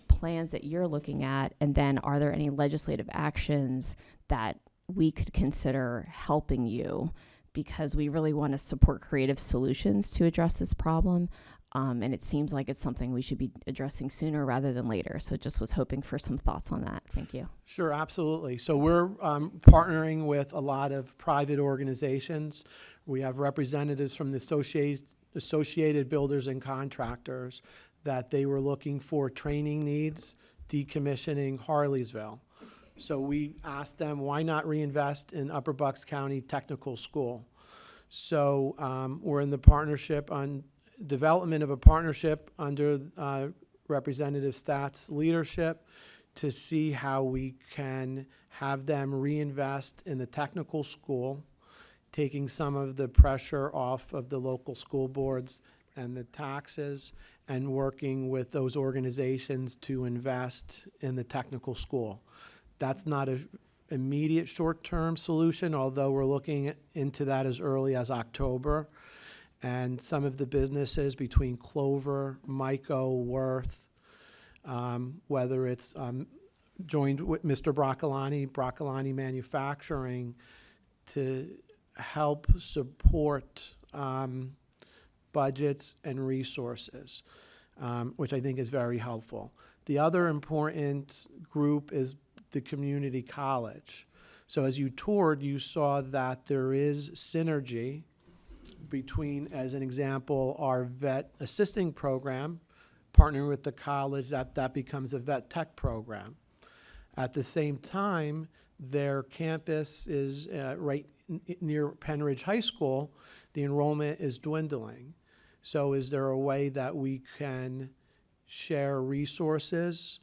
plans that you're looking at? And then are there any legislative actions that we could consider helping you? Because we really want to support creative solutions to address this problem. And it seems like it's something we should be addressing sooner rather than later. So just was hoping for some thoughts on that. Thank you. Sure, absolutely. So we're partnering with a lot of private organizations. We have representatives from the Associated Builders and Contractors that they were looking for training needs, decommissioning Harleysville. So we asked them, why not reinvest in Upper Bucks County Technical School? So we're in the partnership on development of a partnership under Representative Statt's leadership to see how we can have them reinvest in the technical school, taking some of the pressure off of the local school boards and the taxes, and working with those organizations to invest in the technical school. That's not an immediate short-term solution, although we're looking into that as early as October. And some of the businesses between Clover, Myco, Worth, whether it's joined with Mr. Broccolani Manufacturing, to help support budgets and resources, which I think is very helpful. The other important group is the community college. So as you toured, you saw that there is synergy between, as an example, our vet assisting program, partnering with the college, that becomes a vet tech program. At the same time, their campus is right near Penridge High School. The enrollment is dwindling. So is there a way that we can share resources?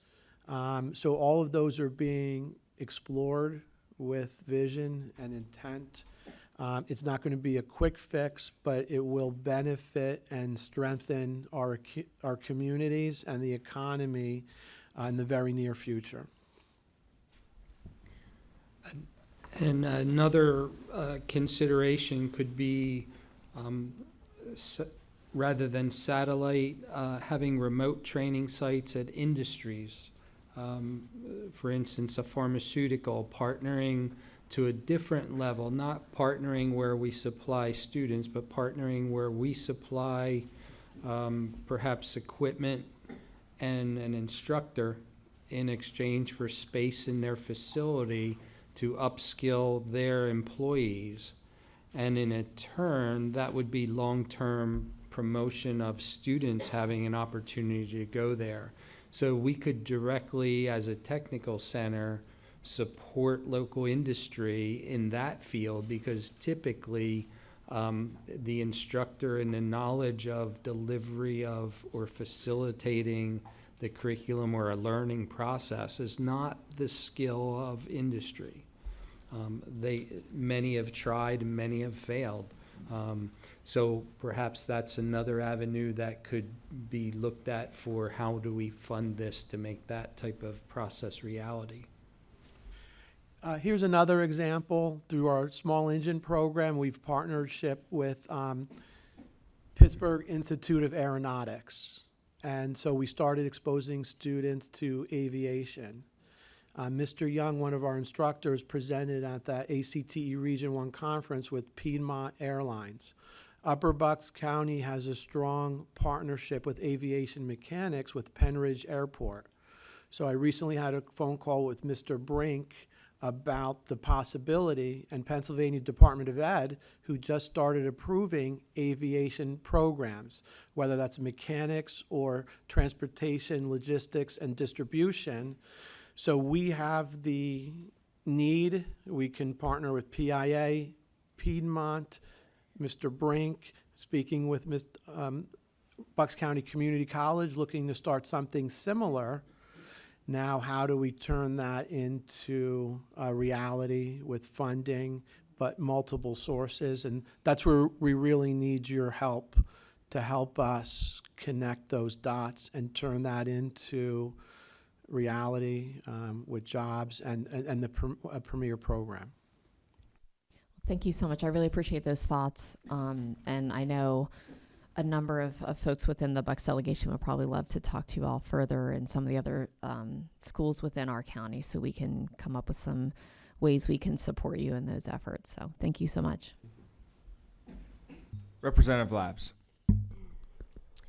So all of those are being explored with vision and intent. It's not going to be a quick fix, but it will benefit and strengthen our communities and the economy in the very near future. And another consideration could be, rather than satellite, having remote training sites at industries. For instance, a pharmaceutical, partnering to a different level, not partnering where we supply students, but partnering where we supply perhaps equipment and an instructor in exchange for space in their facility to upskill their employees. And in a turn, that would be long-term promotion of students having an opportunity to go there. So we could directly, as a technical center, support local industry in that field, because typically the instructor and the knowledge of delivery of or facilitating the curriculum or a learning process is not the skill of industry. Many have tried and many have failed. So perhaps that's another avenue that could be looked at for how do we fund this to make that type of process reality. Here's another example. Through our small engine program, we've partnership with Pittsburgh Institute of Aeronautics. And so we started exposing students to aviation. Mr. Young, one of our instructors, presented at the ACTE Region 1 conference with Piedmont Airlines. Upper Bucks County has a strong partnership with aviation mechanics with Penridge Airport. So I recently had a phone call with Mr. Brink about the possibility, and Pennsylvania Department of Ed, who just started approving aviation programs, whether that's mechanics or transportation, logistics, and distribution. So we have the need. We can partner with PIA, Piedmont, Mr. Brink, speaking with Bucks County Community College, looking to start something similar. Now, how do we turn that into a reality with funding, but multiple sources? And that's where we really need your help to help us connect those dots and turn that into reality with jobs and a premier program. Thank you so much. I really appreciate those thoughts. And I know a number of folks within the Bucks delegation would probably love to talk to you all further and some of the other schools within our county so we can come up with some ways we can support you in those efforts. So thank you so much. Representative Labs.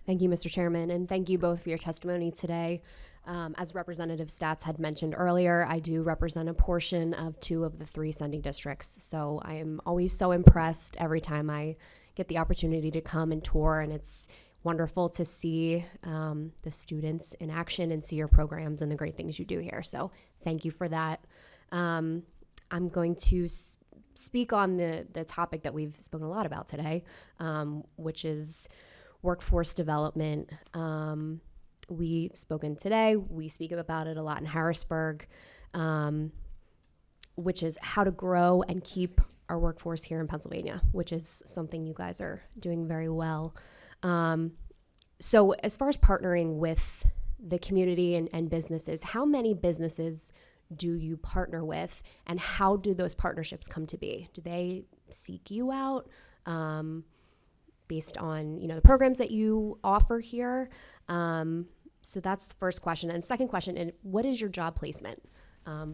Thank you, Mr. Chairman, and thank you both for your testimony today. As Representative Stats had mentioned earlier, I do represent a portion of 2 of the 3 sending districts. So I am always so impressed every time I get the opportunity to come and tour, and it's wonderful to see the students in action and see your programs and the great things you do here. So thank you for that. I'm going to speak on the topic that we've spoken a lot about today, which is workforce development. We've spoken today. We speak about it a lot in Harrisburg, which is how to grow and keep our workforce here in Pennsylvania, which is something you guys are doing very well. So as far as partnering with the community and businesses, how many businesses do you partner with, and how do those partnerships come to be? Do they seek you out based on the programs that you offer here? So that's the first question. And second question, and what is your job placement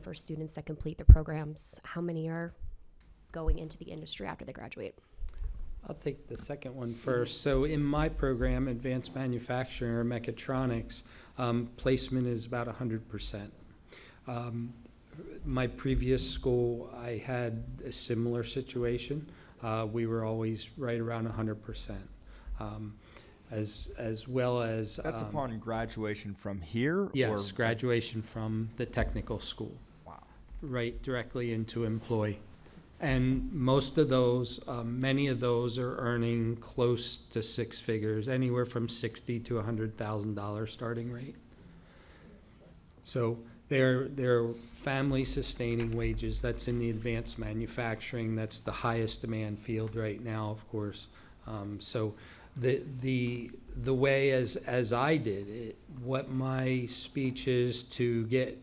for students that complete the programs? How many are going into the industry after they graduate? I'll take the second one first. So in my program, Advanced Manufacturing or Mechatronics, placement is about 100%. My previous school, I had a similar situation. We were always right around 100%. As well as... That's upon graduation from here? Yes, graduation from the technical school. Wow. Right directly into employee. And most of those, many of those are earning close to 6 figures, anywhere from $60,000 to $100,000 starting rate. So they're family sustaining wages. That's in the advanced manufacturing. That's the highest demand field right now, of course. So the way as I did it, what my speech is to get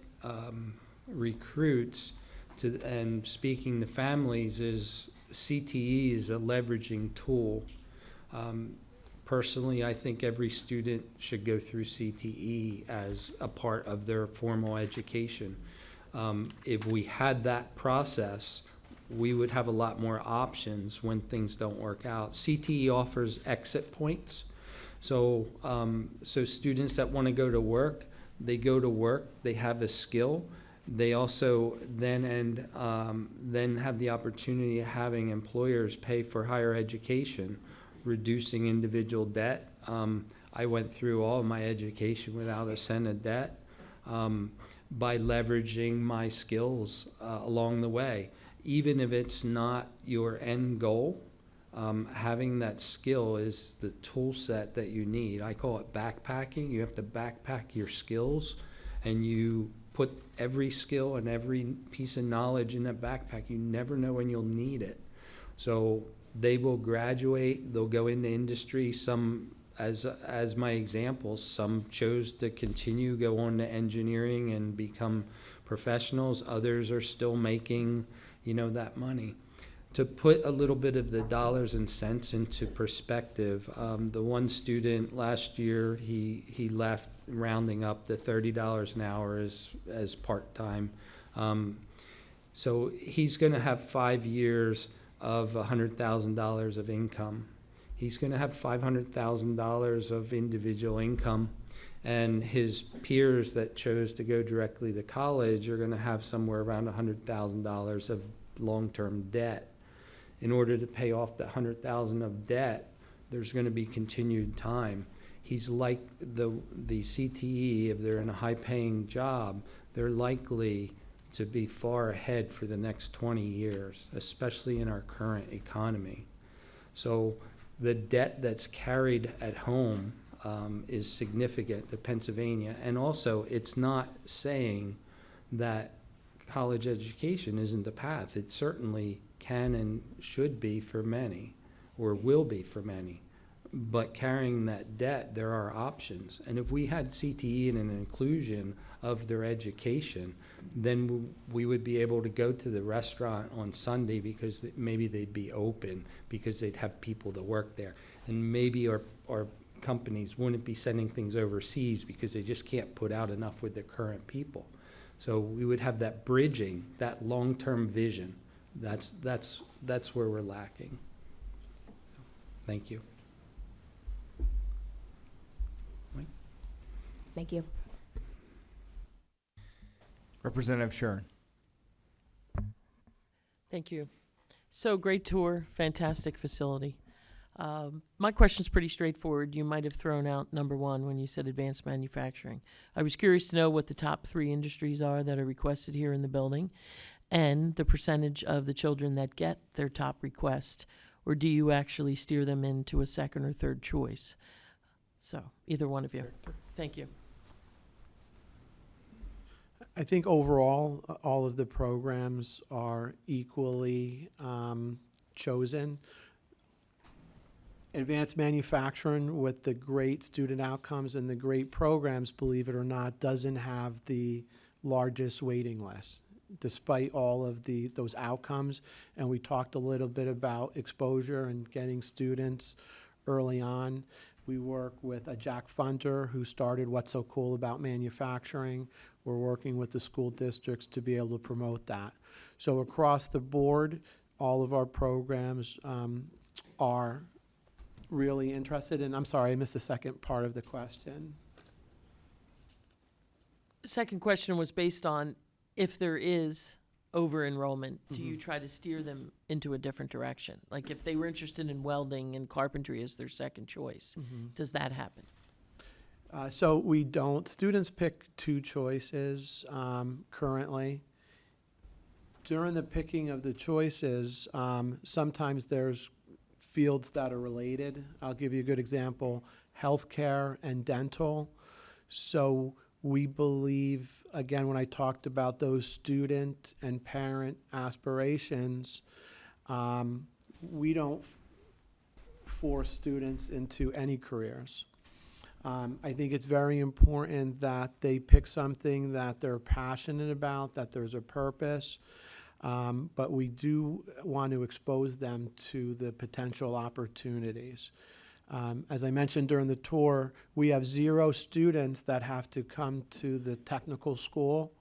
recruits to, and speaking to families, is CTE is a leveraging tool. Personally, I think every student should go through CTE as a part of their formal education. If we had that process, we would have a lot more options when things don't work out. CTE offers exit points. So, so students that want to go to work, they go to work, they have a skill. They also then have the opportunity of having employers pay for higher education, reducing individual debt. I went through all of my education without a cent of debt by leveraging my skills along the way. Even if it's not your end goal, having that skill is the tool set that you need. I call it backpacking. You have to backpack your skills, and you put every skill and every piece of knowledge in that backpack. You never know when you'll need it. So they will graduate, they'll go into industry. Some, as my examples, some chose to continue, go on to engineering and become professionals. Others are still making, that money. To put a little bit of the dollars and cents into perspective, the one student last year, he left rounding up to $30 an hour as part-time. So he's going to have 5 years of $100,000 of income. He's going to have $500,000 of individual income, and his peers that chose to go directly to college are going to have somewhere around $100,000 of long-term debt. In order to pay off the $100,000 of debt, there's going to be continued time. He's like the CTE, if they're in a high-paying job, they're likely to be far ahead for the next 20 years, especially in our current economy. So the debt that's carried at home is significant to Pennsylvania. And also, it's not saying that college education isn't the path. It certainly can and should be for many, or will be for many. But carrying that debt, there are options. And if we had CTE and an inclusion of their education, then we would be able to go to the restaurant on Sunday because maybe they'd be open, because they'd have people that work there. And maybe our companies wouldn't be sending things overseas because they just can't put out enough with their current people. So we would have that bridging, that long-term vision. That's where we're lacking. Thank you. Thank you. Representative Shuren. Thank you. So great tour, fantastic facility. My question's pretty straightforward. You might have thrown out number one when you said advanced manufacturing. I was curious to know what the top 3 industries are that are requested here in the building, and the percentage of the children that get their top request, or do you actually steer them into a second or third choice? So either one of you. Thank you. I think overall, all of the programs are equally chosen. Advanced manufacturing, with the great student outcomes and the great programs, believe it or not, doesn't have the largest waiting list, despite all of those outcomes. And we talked a little bit about exposure and getting students early on. We work with a Jack Funter who started What's So Cool About Manufacturing. We're working with the school districts to be able to promote that. So across the board, all of our programs are really interested in. I'm sorry, I missed the second part of the question. The second question was based on if there is over enrollment, do you try to steer them into a different direction? Like if they were interested in welding and carpentry as their second choice, does that happen? So we don't. Students pick 2 choices currently. During the picking of the choices, sometimes there's fields that are related. I'll give you a good example, healthcare and dental. So we believe, again, when I talked about those student and parent aspirations, we don't force students into any careers. I think it's very important that they pick something that they're passionate about, that there's a purpose. But we do want to expose them to the potential opportunities. As I mentioned during the tour, we have 0 students that have to come to the technical school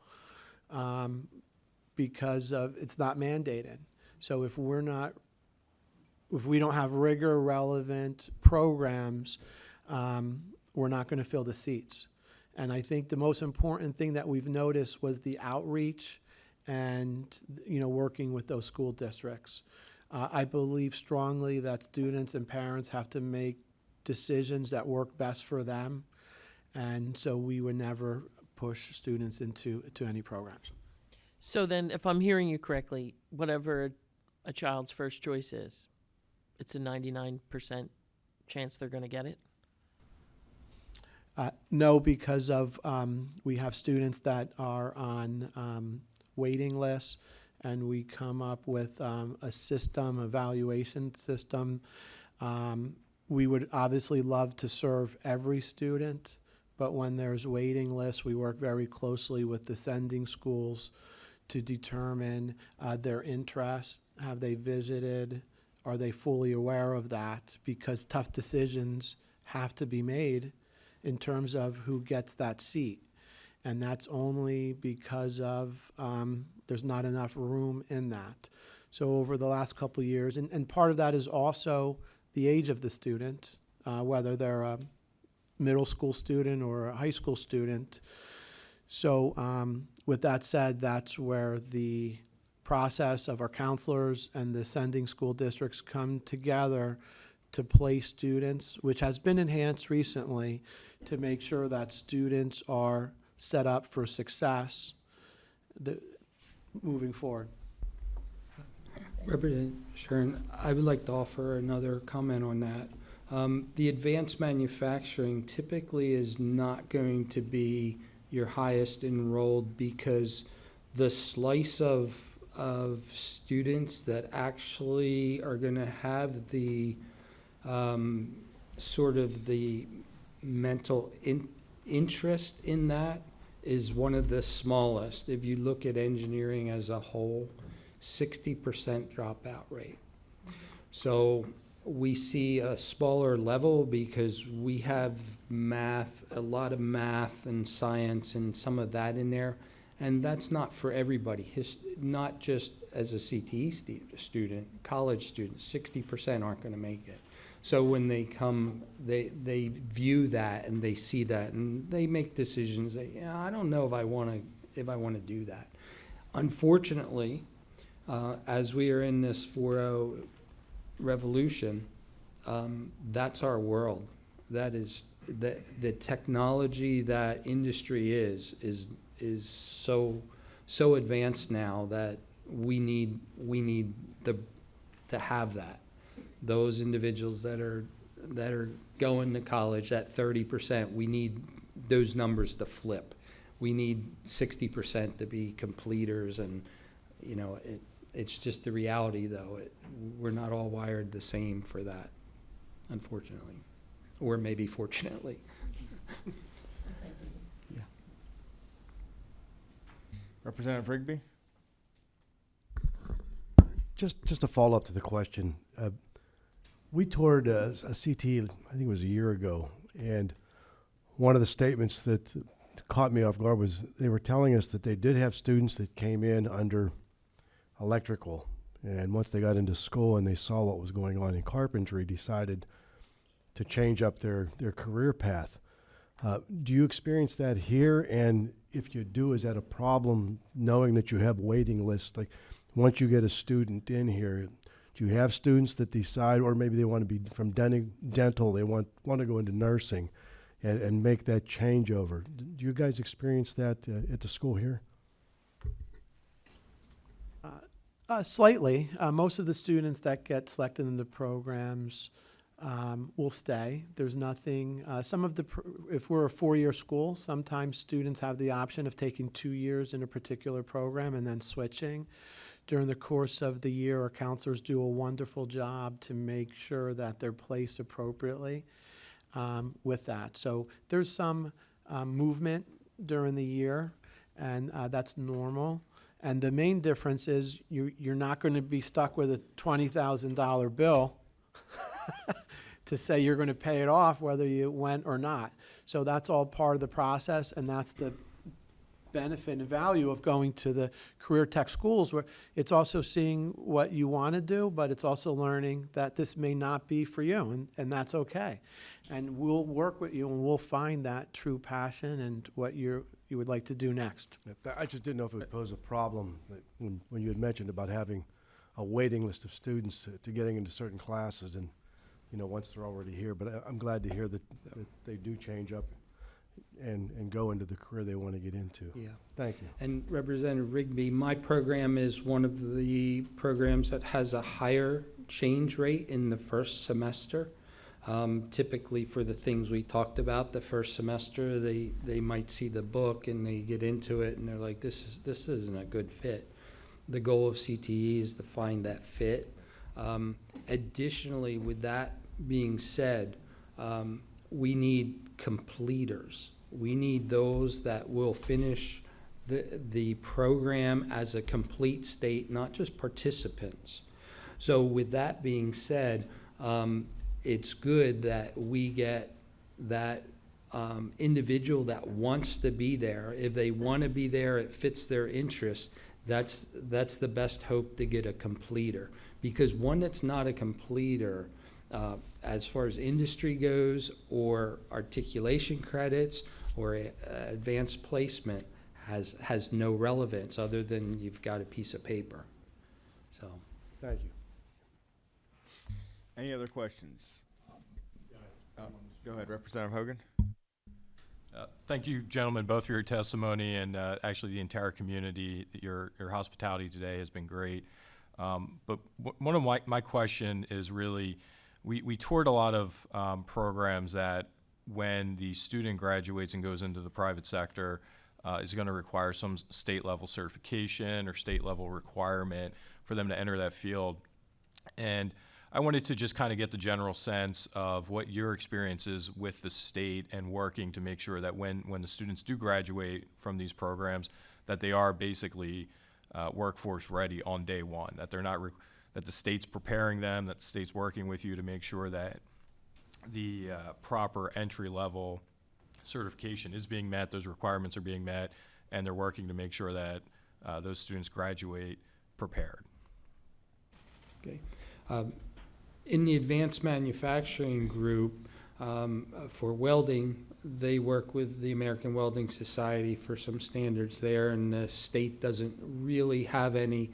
because it's not mandated. So if we don't have rigor relevant programs, we're not going to fill the seats. And I think the most important thing that we've noticed was the outreach and working with those school districts. I believe strongly that students and parents have to make decisions that work best for them, and so we would never push students into any programs. So then, if I'm hearing you correctly, whatever a child's first choice is, it's a 99% chance they're going to get it? No, because of we have students that are on waiting lists, and we come up with a system, evaluation system. We would obviously love to serve every student, but when there's waiting lists, we work very closely with the sending schools to determine their interest. Have they visited? Are they fully aware of that? Because tough decisions have to be made in terms of who gets that seat. And that's only because of there's not enough room in that. So over the last couple of years, and part of that is also the age of the student, whether they're a middle school student or a high school student. So with that said, that's where the process of our counselors and the sending school districts come together to place students, which has been enhanced recently to make sure that students are set up for success moving forward. Representative Sharon, I would like to offer another comment on that. The advanced manufacturing typically is not going to be your highest enrolled because the slice of students that actually are going to have the sort of the mental interest in that is one of the smallest. If you look at engineering as a whole, 60% dropout rate. So we see a smaller level because we have math, a lot of math and science and some of that in there. And that's not for everybody, not just as a CTE student, college students, 60% aren't going to make it. So when they come, they view that and they see that and they make decisions that, yeah, I don't know if I want to do that. Unfortunately, as we are in this 4.0 revolution, that's our world. That is the technology that industry is so advanced now that we need to have that. Those individuals that are going to college at 30%, we need those numbers to flip. We need 60% to be completers, and it's just the reality, though. We're not all wired the same for that, unfortunately, or maybe fortunately. Yeah. Representative Rigby? Just a follow-up to the question. We toured a CT, I think it was a year ago, and one of the statements that caught me off guard was they were telling us that they did have students that came in under electrical, and once they got into school and they saw what was going on in carpentry, decided to change up their career path. Do you experience that here? And if you do, is that a problem knowing that you have waiting lists? Like once you get a student in here, do you have students that decide, or maybe they want to be from dental, they want to go into nursing and make that changeover? Do you guys experience that at the school here? Slightly. Most of the students that get selected in the programs will stay. There's nothing, if we're a 4-year school, sometimes students have the option of taking 2 years in a particular program and then switching. During the course of the year, our counselors do a wonderful job to make sure that they're placed appropriately with that. So there's some movement during the year, and that's normal. And the main difference is you're not going to be stuck with a $20,000 bill to say you're going to pay it off whether you went or not. So that's all part of the process, and that's the benefit and value of going to the career tech schools, where it's also seeing what you want to do, but it's also learning that this may not be for you, and that's okay. And we'll work with you, and we'll find that true passion and what you would like to do next. I just didn't know if it would pose a problem when you had mentioned about having a waiting list of students to getting into certain classes, and once they're already here. But I'm glad to hear that they do change up and go into the career they want to get into. Yeah. Thank you. And Representative Rigby, my program is one of the programs that has a higher change rate in the first semester. Typically for the things we talked about the first semester, they might see the book and they get into it and they're like, this isn't a good fit. The goal of CTE is to find that fit. Additionally, with that being said, we need completers. We need those that will finish the program as a complete state, not just participants. So with that being said, it's good that we get that individual that wants to be there. If they want to be there, it fits their interest, that's the best hope to get a completer. Because one that's not a completer, as far as industry goes, or articulation credits, or advanced placement, has no relevance other than you've got a piece of paper. So. Thank you. Any other questions? Go ahead, Representative Hogan. Thank you, gentlemen, both for your testimony and actually the entire community. Your hospitality today has been great. But one of my question is really, we toured a lot of programs that when the student graduates and goes into the private sector is going to require some state level certification or state level requirement for them to enter that field. And I wanted to just kind of get the general sense of what your experience is with the state and working to make sure that when the students do graduate from these programs, that they are basically workforce ready on day one, that they're not, that the state's preparing them, that the state's working with you to make sure that the proper entry level certification is being met, those requirements are being met, and they're working to make sure that those students graduate prepared. Okay. In the advanced manufacturing group, for welding, they work with the American Welding Society for some standards there, and the state doesn't really have any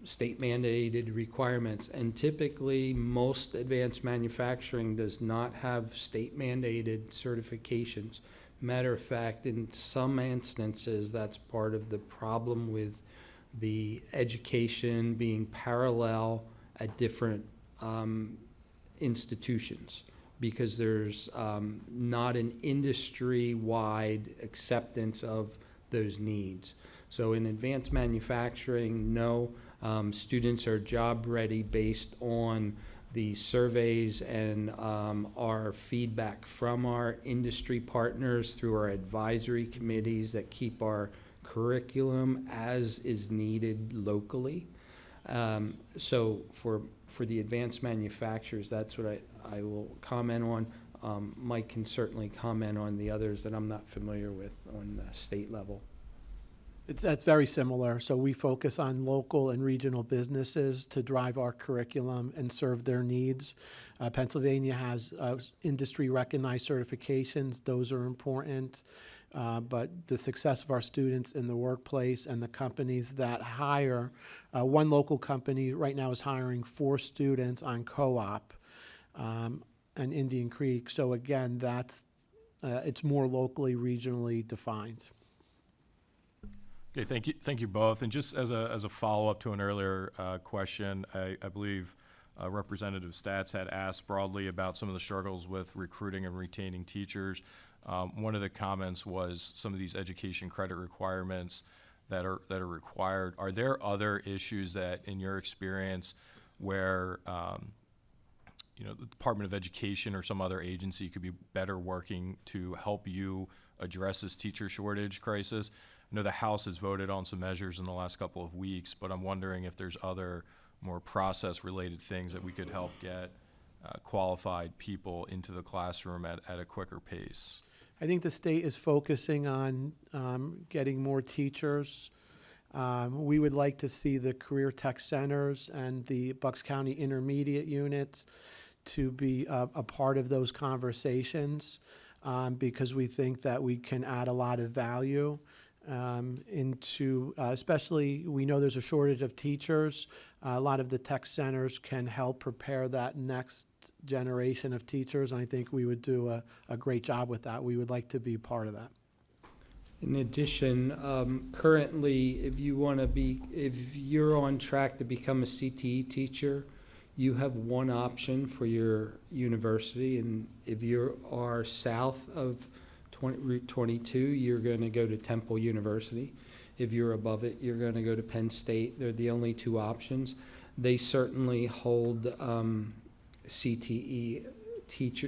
state mandated requirements. And typically, most advanced manufacturing does not have state mandated certifications. Matter of fact, in some instances, that's part of the problem with the education being parallel at different institutions, because there's not an industry-wide acceptance of those needs. So in advanced manufacturing, no, students are job ready based on the surveys and our feedback from our industry partners through our advisory committees that keep our curriculum as is needed locally. So for the advanced manufacturers, that's what I will comment on. Mike can certainly comment on the others that I'm not familiar with on the state level. That's very similar. So we focus on local and regional businesses to drive our curriculum and serve their needs. Pennsylvania has industry recognized certifications. Those are important. But the success of our students in the workplace and the companies that hire, one local company right now is hiring 4 students on co-op and Indian Creek. So again, that's it's more locally, regionally defined. Okay, thank you both. And just as a follow-up to an earlier question, I believe Representative Stats had asked broadly about some of the struggles with recruiting and retaining teachers. One of the comments was some of these education credit requirements that are required. Are there other issues that, in your experience, where the Department of Education or some other agency could be better working to help you address this teacher shortage crisis? I know the House has voted on some measures in the last couple of weeks, but I'm wondering if there's other more process-related things that we could help get qualified people into the classroom at a quicker pace. I think the state is focusing on getting more teachers. We would like to see the career tech centers and the Bucks County intermediate units to be a part of those conversations because we think that we can add a lot of value into, especially we know there's a shortage of teachers. A lot of the tech centers can help prepare that next generation of teachers, and I think we would do a great job with that. We would like to be part of that. In addition, currently, if you're on track to become a CTE teacher, you have one option for your university, and if you are south of Route 22, you're going to go to Temple University. If you're above it, you're going to go to Penn State. They're the only 2 options. They certainly hold CTE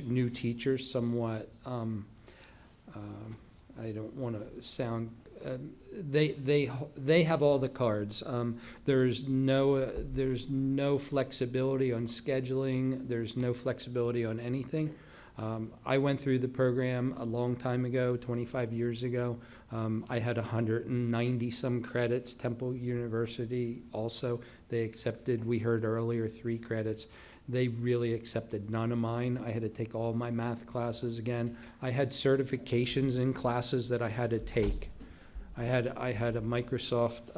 new teachers somewhat, I don't want to sound they have all the cards. There's no flexibility on scheduling. There's no flexibility on anything. I went through the program a long time ago, 25 years ago. I had 190 some credits. Temple University also, they accepted, we heard earlier, 3 credits. They really accepted none of mine. I had to take all my math classes again. I had certifications in classes that I had to take. I had a Microsoft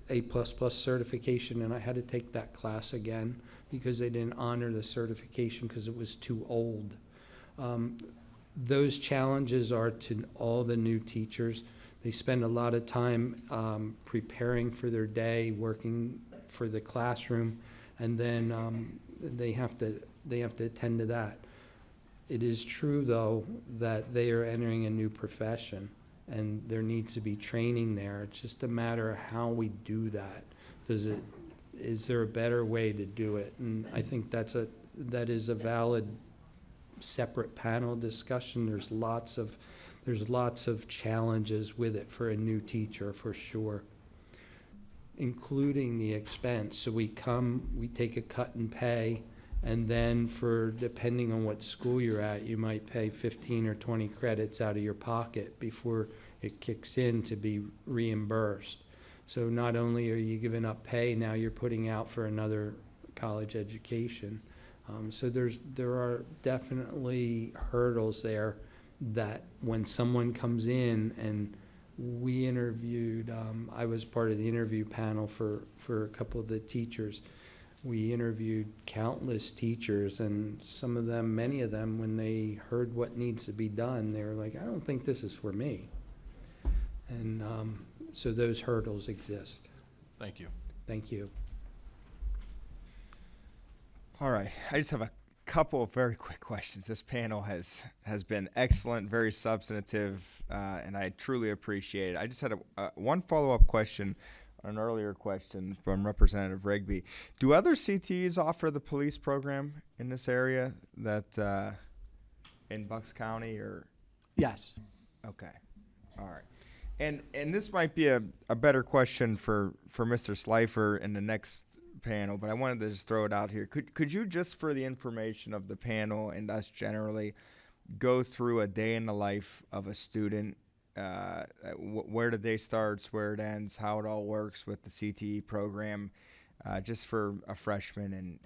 A++ certification, and I had to take that class again because they didn't honor the certification because it was too old. Those challenges are to all the new teachers. They spend a lot of time preparing for their day, working for the classroom, and then they have to attend to that. It is true, though, that they are entering a new profession, and there needs to be training there. It's just a matter of how we do that. Is there a better way to do it? And I think that is a valid separate panel discussion. There's lots of challenges with it for a new teacher, for sure, including the expense. So we take a cut in pay, and then depending on what school you're at, you might pay 15 or 20 credits out of your pocket before it kicks in to be reimbursed. So not only are you giving up pay, now you're putting out for another college education. So there are definitely hurdles there that when someone comes in, and we interviewed, I was part of the interview panel for a couple of the teachers. We interviewed countless teachers, and many of them, when they heard what needs to be done, they were like, I don't think this is for me. And so those hurdles exist. Thank you. Thank you. All right, I just have a couple of very quick questions. This panel has been excellent, very substantive, and I truly appreciate it. I just had one follow-up question on an earlier question from Representative Rigby. Do other CTEs offer the police program in this area that in Bucks County, or? Yes. Okay, all right. And this might be a better question for Mr. Slifer in the next panel, but I wanted to just throw it out here. Could you, just for the information of the panel and us generally, go through a day in the life of a student, where the day starts, where it ends, how it all works with the CTE program, just for a freshman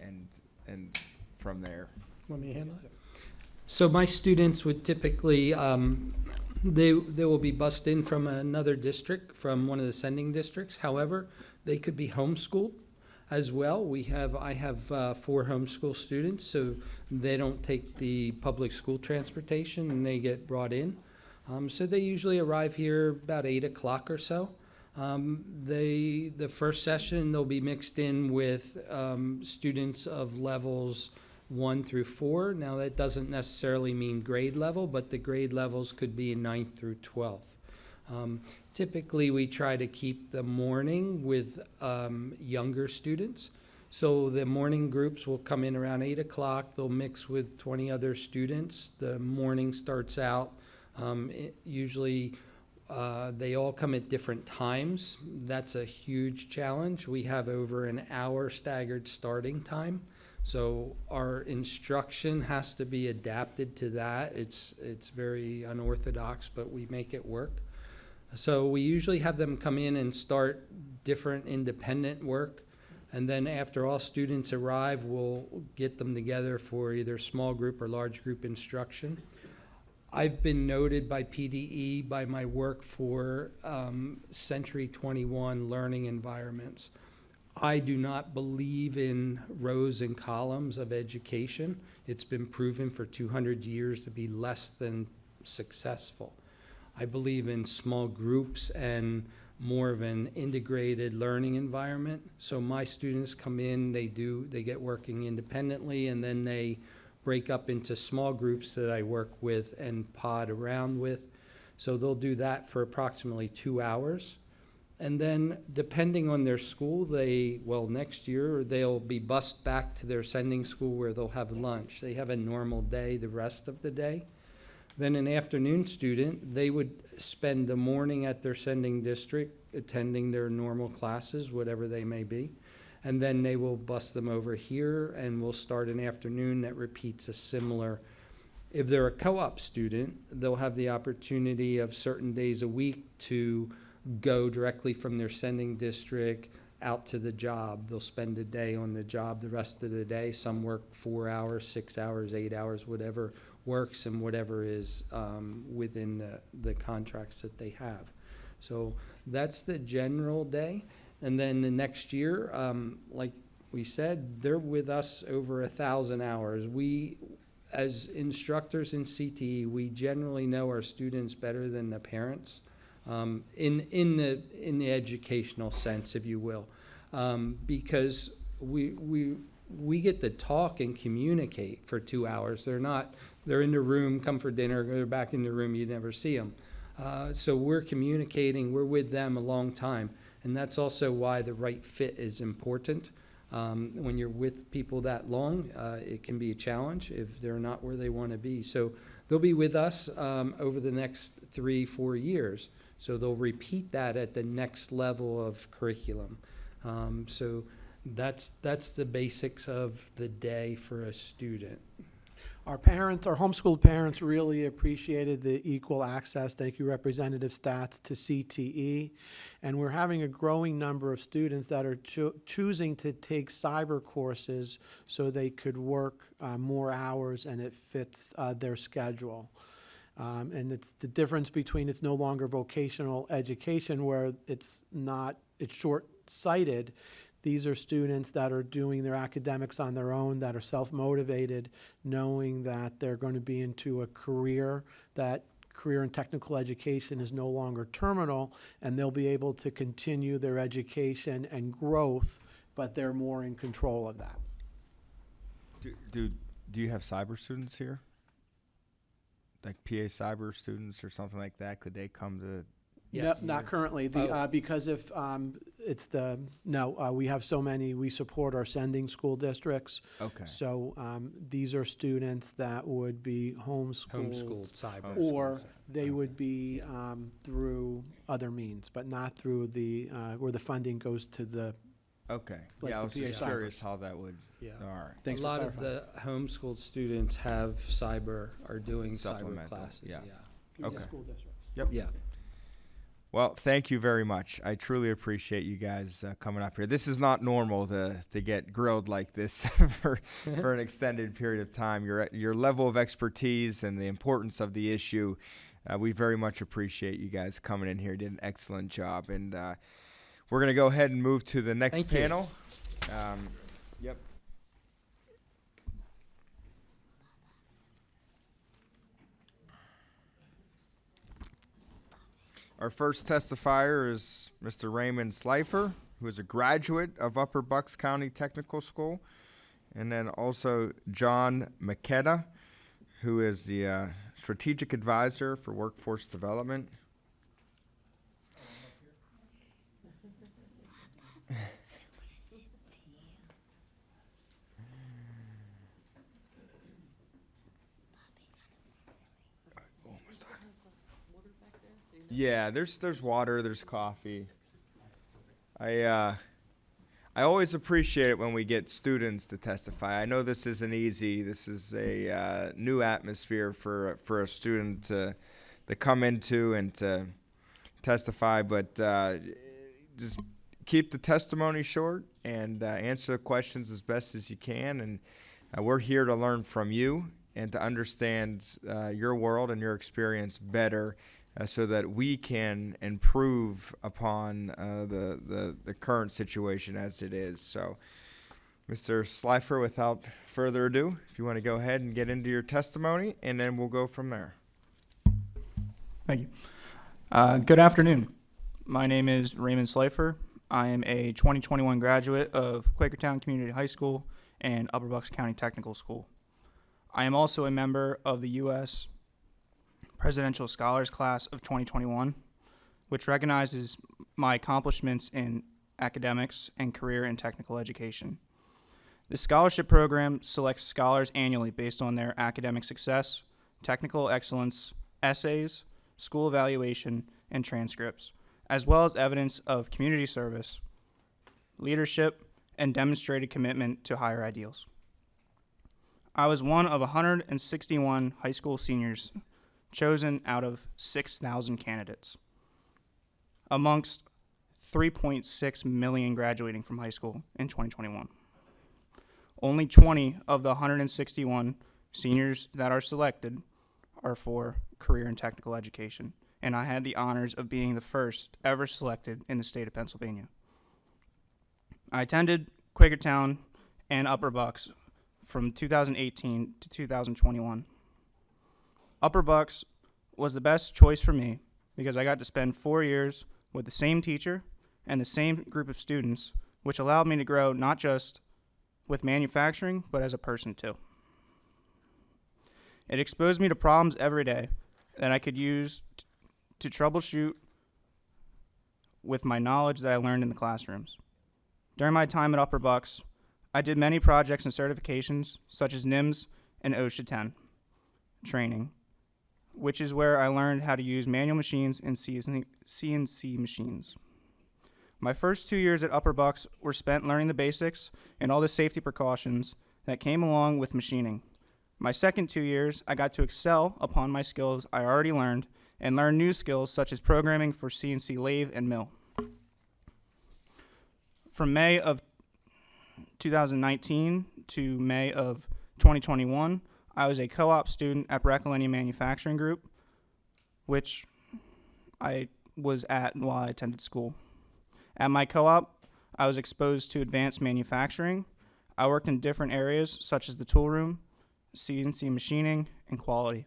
and from there? Want me to handle it? So my students would typically, they will be bussed in from another district, from one of the sending districts. However, they could be homeschooled as well. I have 4 homeschool students, so they don't take the public school transportation, and they get brought in. So they usually arrive here about 8 o'clock or so. The first session, they'll be mixed in with students of levels 1 through 4. Now, that doesn't necessarily mean grade level, but the grade levels could be in 9th through 12th. Typically, we try to keep the morning with younger students. So the morning groups will come in around 8 o'clock. They'll mix with 20 other students. The morning starts out, usually they all come at different times. That's a huge challenge. We have over an hour staggered starting time. So our instruction has to be adapted to that. It's very unorthodox, but we make it work. So we usually have them come in and start different independent work, and then after all students arrive, we'll get them together for either small group or large group instruction. I've been noted by PDE by my work for Century 21 learning environments. I do not believe in rows and columns of education. It's been proven for 200 years to be less than successful. I believe in small groups and more of an integrated learning environment. So my students come in, they get working independently, and then they break up into small groups that I work with and pod around with. So they'll do that for approximately 2 hours. And then depending on their school, next year, they'll be bused back to their sending school where they'll have lunch. They have a normal day the rest of the day. Then an afternoon student, they would spend the morning at their sending district attending their normal classes, whatever they may be. And then they will bus them over here and we'll start an afternoon that repeats a similar. If they're a co-op student, they'll have the opportunity of certain days a week to go directly from their sending district out to the job. They'll spend a day on the job the rest of the day. Some work 4 hours, 6 hours, 8 hours, whatever works and whatever is within the contracts that they have. So that's the general day. And then the next year, like we said, they're with us over 1,000 hours. We, as instructors in CTE, we generally know our students better than the parents, in the educational sense, if you will, because we get to talk and communicate for 2 hours. They're in the room, come for dinner, they're back in the room, you never see them. So we're communicating, we're with them a long time. And that's also why the right fit is important. When you're with people that long, it can be a challenge if they're not where they want to be. So they'll be with us over the next 3-4 years. So they'll repeat that at the next level of curriculum. So that's the basics of the day for a student. Our homeschooled parents really appreciated the equal access, thank you Representative Stats, to CTE. And we're having a growing number of students that are choosing to take cyber courses so they could work more hours and it fits their schedule. And it's the difference between it's no longer vocational education where it's short-sighted. These are students that are doing their academics on their own, that are self-motivated, knowing that they're going to be into a career, that career in technical education is no longer terminal, and they'll be able to continue their education and growth, but they're more in control of that. Do you have cyber students here? Like PA cyber students or something like that? Could they come to? Yes. No, not currently, because if we have so many, we support our sending school districts. Okay. So these are students that would be Homeschooled cyber. or they would be through other means, but not through the where the funding goes to the. Okay. Like Yeah, I was the just PA curious how that would. Yeah. All right. Thanks A for lot of clarifying. the homeschooled students are doing cyber Supplemental, classes. yeah. Through the Okay. school districts. Yeah. Well, thank you very much. I truly appreciate you guys coming up here. This is not normal to get grilled like this for an extended period of time. Your level of expertise and the importance of the issue, we very much appreciate you guys coming in here. You did an excellent job. And we're going to go ahead and move to the next Thank you. panel. Yep. Our first testifier is Mr. Raymond Slifer, who is a graduate of Upper Bucks County Technical School, and then also John McKenna, who is the strategic advisor for workforce development. Yeah, there's water, there's coffee. I always appreciate it when we get students to testify. I know this isn't easy. This is a new atmosphere for a student to come into and to testify, but just keep the testimony short and answer the questions as best as you can. And we're here to learn from you and to understand your world and your experience better. So that we can improve upon the current situation as it is. So, Mr. Slifer, without further ado, if you want to go ahead and get into your testimony, and then we'll go from there. Thank you. Good afternoon. My name is Raymond Slifer. I am a 2021 graduate of Quakertown Community High School and Upper Bucks County Technical School. I am also a member of the U.S. Presidential Scholars Class of 2021, which recognizes my accomplishments in academics and career in technical education. The scholarship program selects scholars annually based on their academic success, technical excellence, essays, school evaluation, and transcripts, as well as evidence of community service, leadership, and demonstrated commitment to higher ideals. I was one of 161 high school seniors chosen out of 6,000 candidates, amongst 3.6 million graduating from high school in 2021. Only 20 of the 161 seniors that are selected are for career and technical education, and I had the honors of being the first ever selected in the state of Pennsylvania. I attended Quakertown and Upper Bucks from 2018 to 2021. Upper Bucks was the best choice for me because I got to spend 4 years with the same teacher and the same group of students, which allowed me to grow not just with manufacturing, but as a person too. It exposed me to problems every day that I could use to troubleshoot with my knowledge that I learned in the classrooms. During my time at Upper Bucks, I did many projects and certifications, such as NIMS and OSHA 10 training, which is where I learned how to use manual machines and CNC machines. My first 2 years at Upper Bucks were spent learning the basics and all the safety precautions that came along with machining. My second 2 years, I got to excel upon my skills I already learned and learn new skills such as programming for CNC lathe and mill. From May of 2019 to May of 2021, I was a co-op student at Braccolini Manufacturing Group, which I was at while I attended school. At my co-op, I was exposed to advanced manufacturing. I worked in different areas such as the tool room, CNC machining, and quality.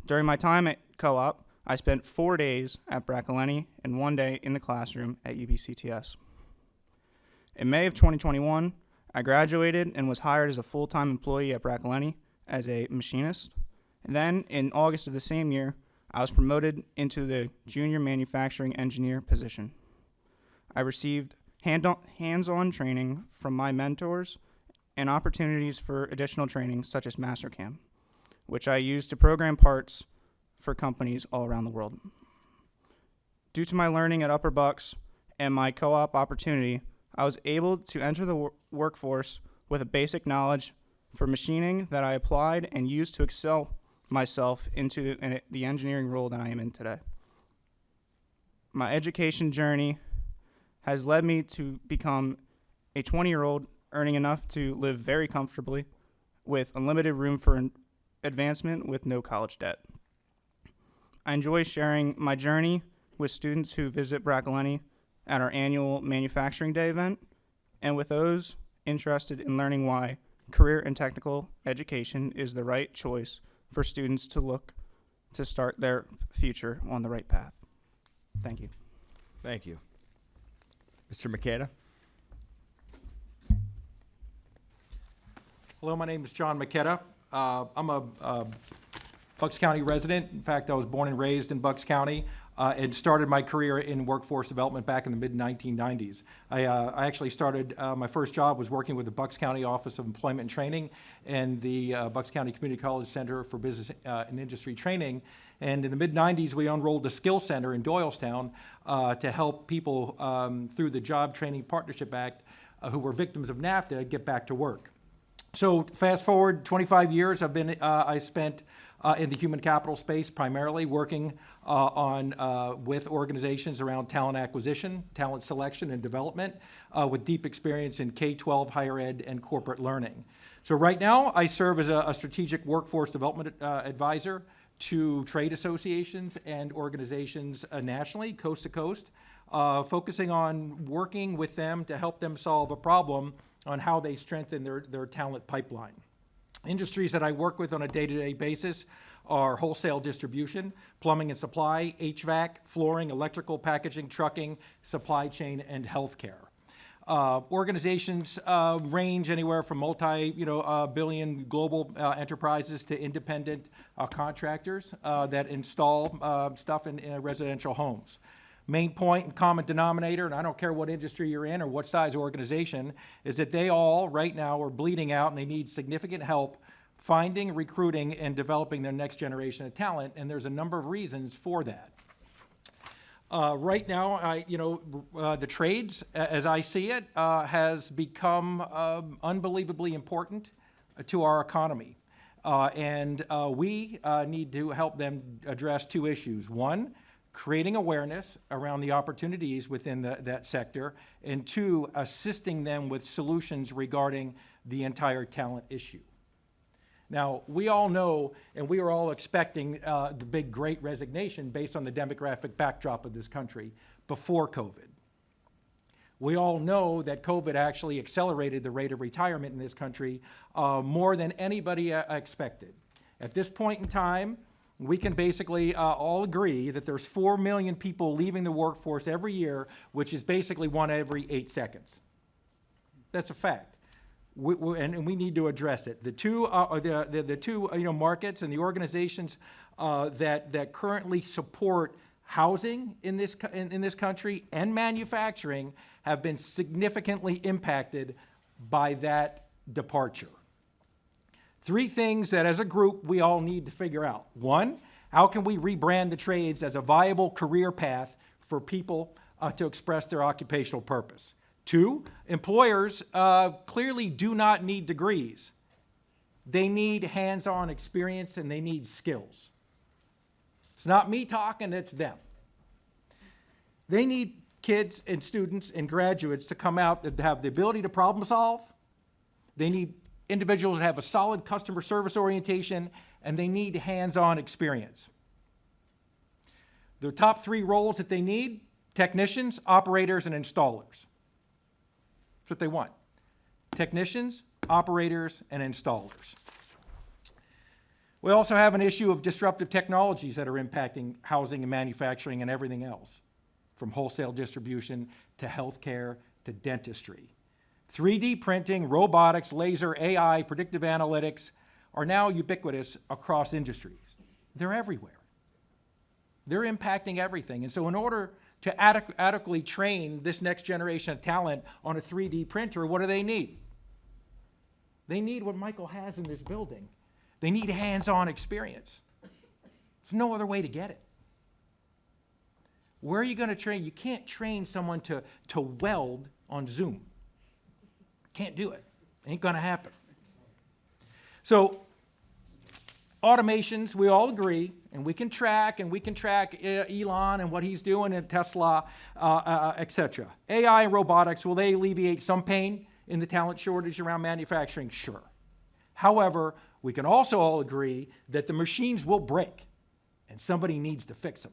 During my time at co-op, I spent 4 days at Braccolini and 1 day in the classroom at UBCTS. In May of 2021, I graduated and was hired as a full-time employee at Braccolini as a machinist. And then, in August of the same year, I was promoted into the junior manufacturing engineer position. I received hands-on training from my mentors and opportunities for additional training such as Mastercam, which I used to program parts for companies all around the world. Due to my learning at Upper Bucks and my co-op opportunity, I was able to enter the workforce with a basic knowledge for machining that I applied and used to excel myself into the engineering role that I am in today. My education journey has led me to become a 20-year-old earning enough to live very comfortably with unlimited room for advancement with no college debt. I enjoy sharing my journey with students who visit Braccolini at our annual Manufacturing Day event, and with those interested in learning why career and technical education is the right choice for students to look to start their future on the right path. Thank you. Thank you. Mr. Makeda? Hello, my name is John Makeda. I'm a Bucks County resident. In fact, I was born and raised in Bucks County and started my career in workforce development back in the mid-1990s. I actually started, my first job was working with the Bucks County Office of Employment and Training and the Bucks County Community College Center for Business and Industry Training. And in the mid-90s, we unrolled a skill center in Doylestown to help people through the Job Training Partnership Act who were victims of NAFTA get back to work. So fast forward 25 years, I spent in the human capital space, primarily working with organizations around talent acquisition, talent selection and development, with deep experience in K-12, higher ed, and corporate learning. So right now, I serve as a strategic workforce development advisor to trade associations and organizations nationally, coast to coast, focusing on working with them to help them solve a problem on how they strengthen their talent pipeline. Industries that I work with on a day-to-day basis are wholesale distribution, plumbing and supply, HVAC, flooring, electrical, packaging, trucking, supply chain, and healthcare. Organizations range anywhere from multi-billion global enterprises to independent contractors that install stuff in residential homes. Main point and common denominator, and I don't care what industry you're in or what size organization, is that they all right now are bleeding out and they need significant help finding, recruiting, and developing their next generation of talent, and there's a number of reasons for that. Right now, the trades, as I see it, has become unbelievably important to our economy. And we need to help them address two issues. One, creating awareness around the opportunities within that sector, and two, assisting them with solutions regarding the entire talent issue. Now, we all know, and we are all expecting the big great resignation based on the demographic backdrop of this country before COVID. We all know that COVID actually accelerated the rate of retirement in this country more than anybody expected. At this point in time, we can basically all agree that there's 4 million people leaving the workforce every year, which is basically 1 every 8 seconds. That's a fact. And we need to address it. The two markets and the organizations that currently support housing in this country and manufacturing have been significantly impacted by that departure. 3 things that as a group we all need to figure out. 1, how can we rebrand the trades as a viable career path for people to express their occupational purpose? 2, employers clearly do not need degrees. They need hands-on experience and they need skills. It's not me talking, it's them. They need kids and students and graduates to come out that have the ability to problem solve. They need individuals that have a solid customer service orientation, and they need hands-on experience. Their top 3 roles that they need: technicians, operators, and installers. That's what they want. Technicians, operators, and installers. We also have an issue of disruptive technologies that are impacting housing and manufacturing and everything else, from wholesale distribution to healthcare to dentistry. 3D printing, robotics, laser, AI, predictive analytics are now ubiquitous across industries. They're everywhere. They're impacting everything. And so in order to adequately train this next generation of talent on a 3D printer, what do they need? They need what Michael has in this building. They need hands-on experience. There's no other way to get it. Where are you going to train? You can't train someone to weld on Zoom. Can't do it. Ain't going to happen. So automations, we all agree, and we can track Elon and what he's doing at Tesla, etc. AI and robotics, will they alleviate some pain in the talent shortage around manufacturing? Sure. However, we can also all agree that the machines will break, and somebody needs to fix them.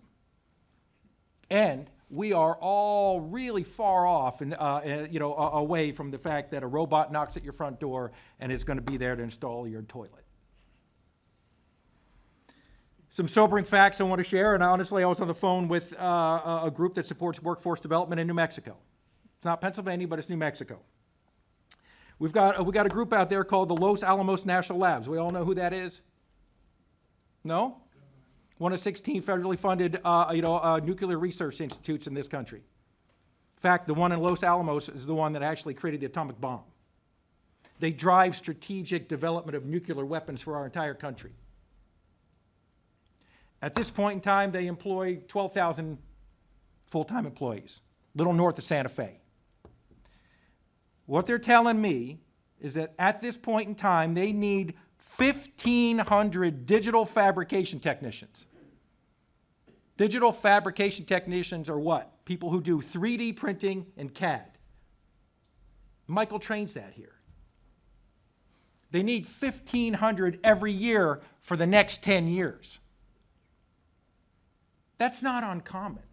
And we are all really far off and away from the fact that a robot knocks at your front door and it's going to be there to install your toilet. Some sobering facts I want to share, and honestly, I was on the phone with a group that supports workforce development in New Mexico. It's not Pennsylvania, but it's New Mexico. We got a group out there called the Los Alamos National Labs. We all know who that is? No? One of 16 federally funded nuclear research institutes in this country. In fact, the one in Los Alamos is the one that actually created the atomic bomb. They drive strategic development of nuclear weapons for our entire country. At this point in time, they employ 12,000 full-time employees, little north of Santa Fe. What they're telling me is that at this point in time, they need 1,500 digital fabrication technicians. Digital fabrication technicians are what? People who do 3D printing and CAD. Michael trains that here. They need 1,500 every year for the next 10 years. That's not uncommon.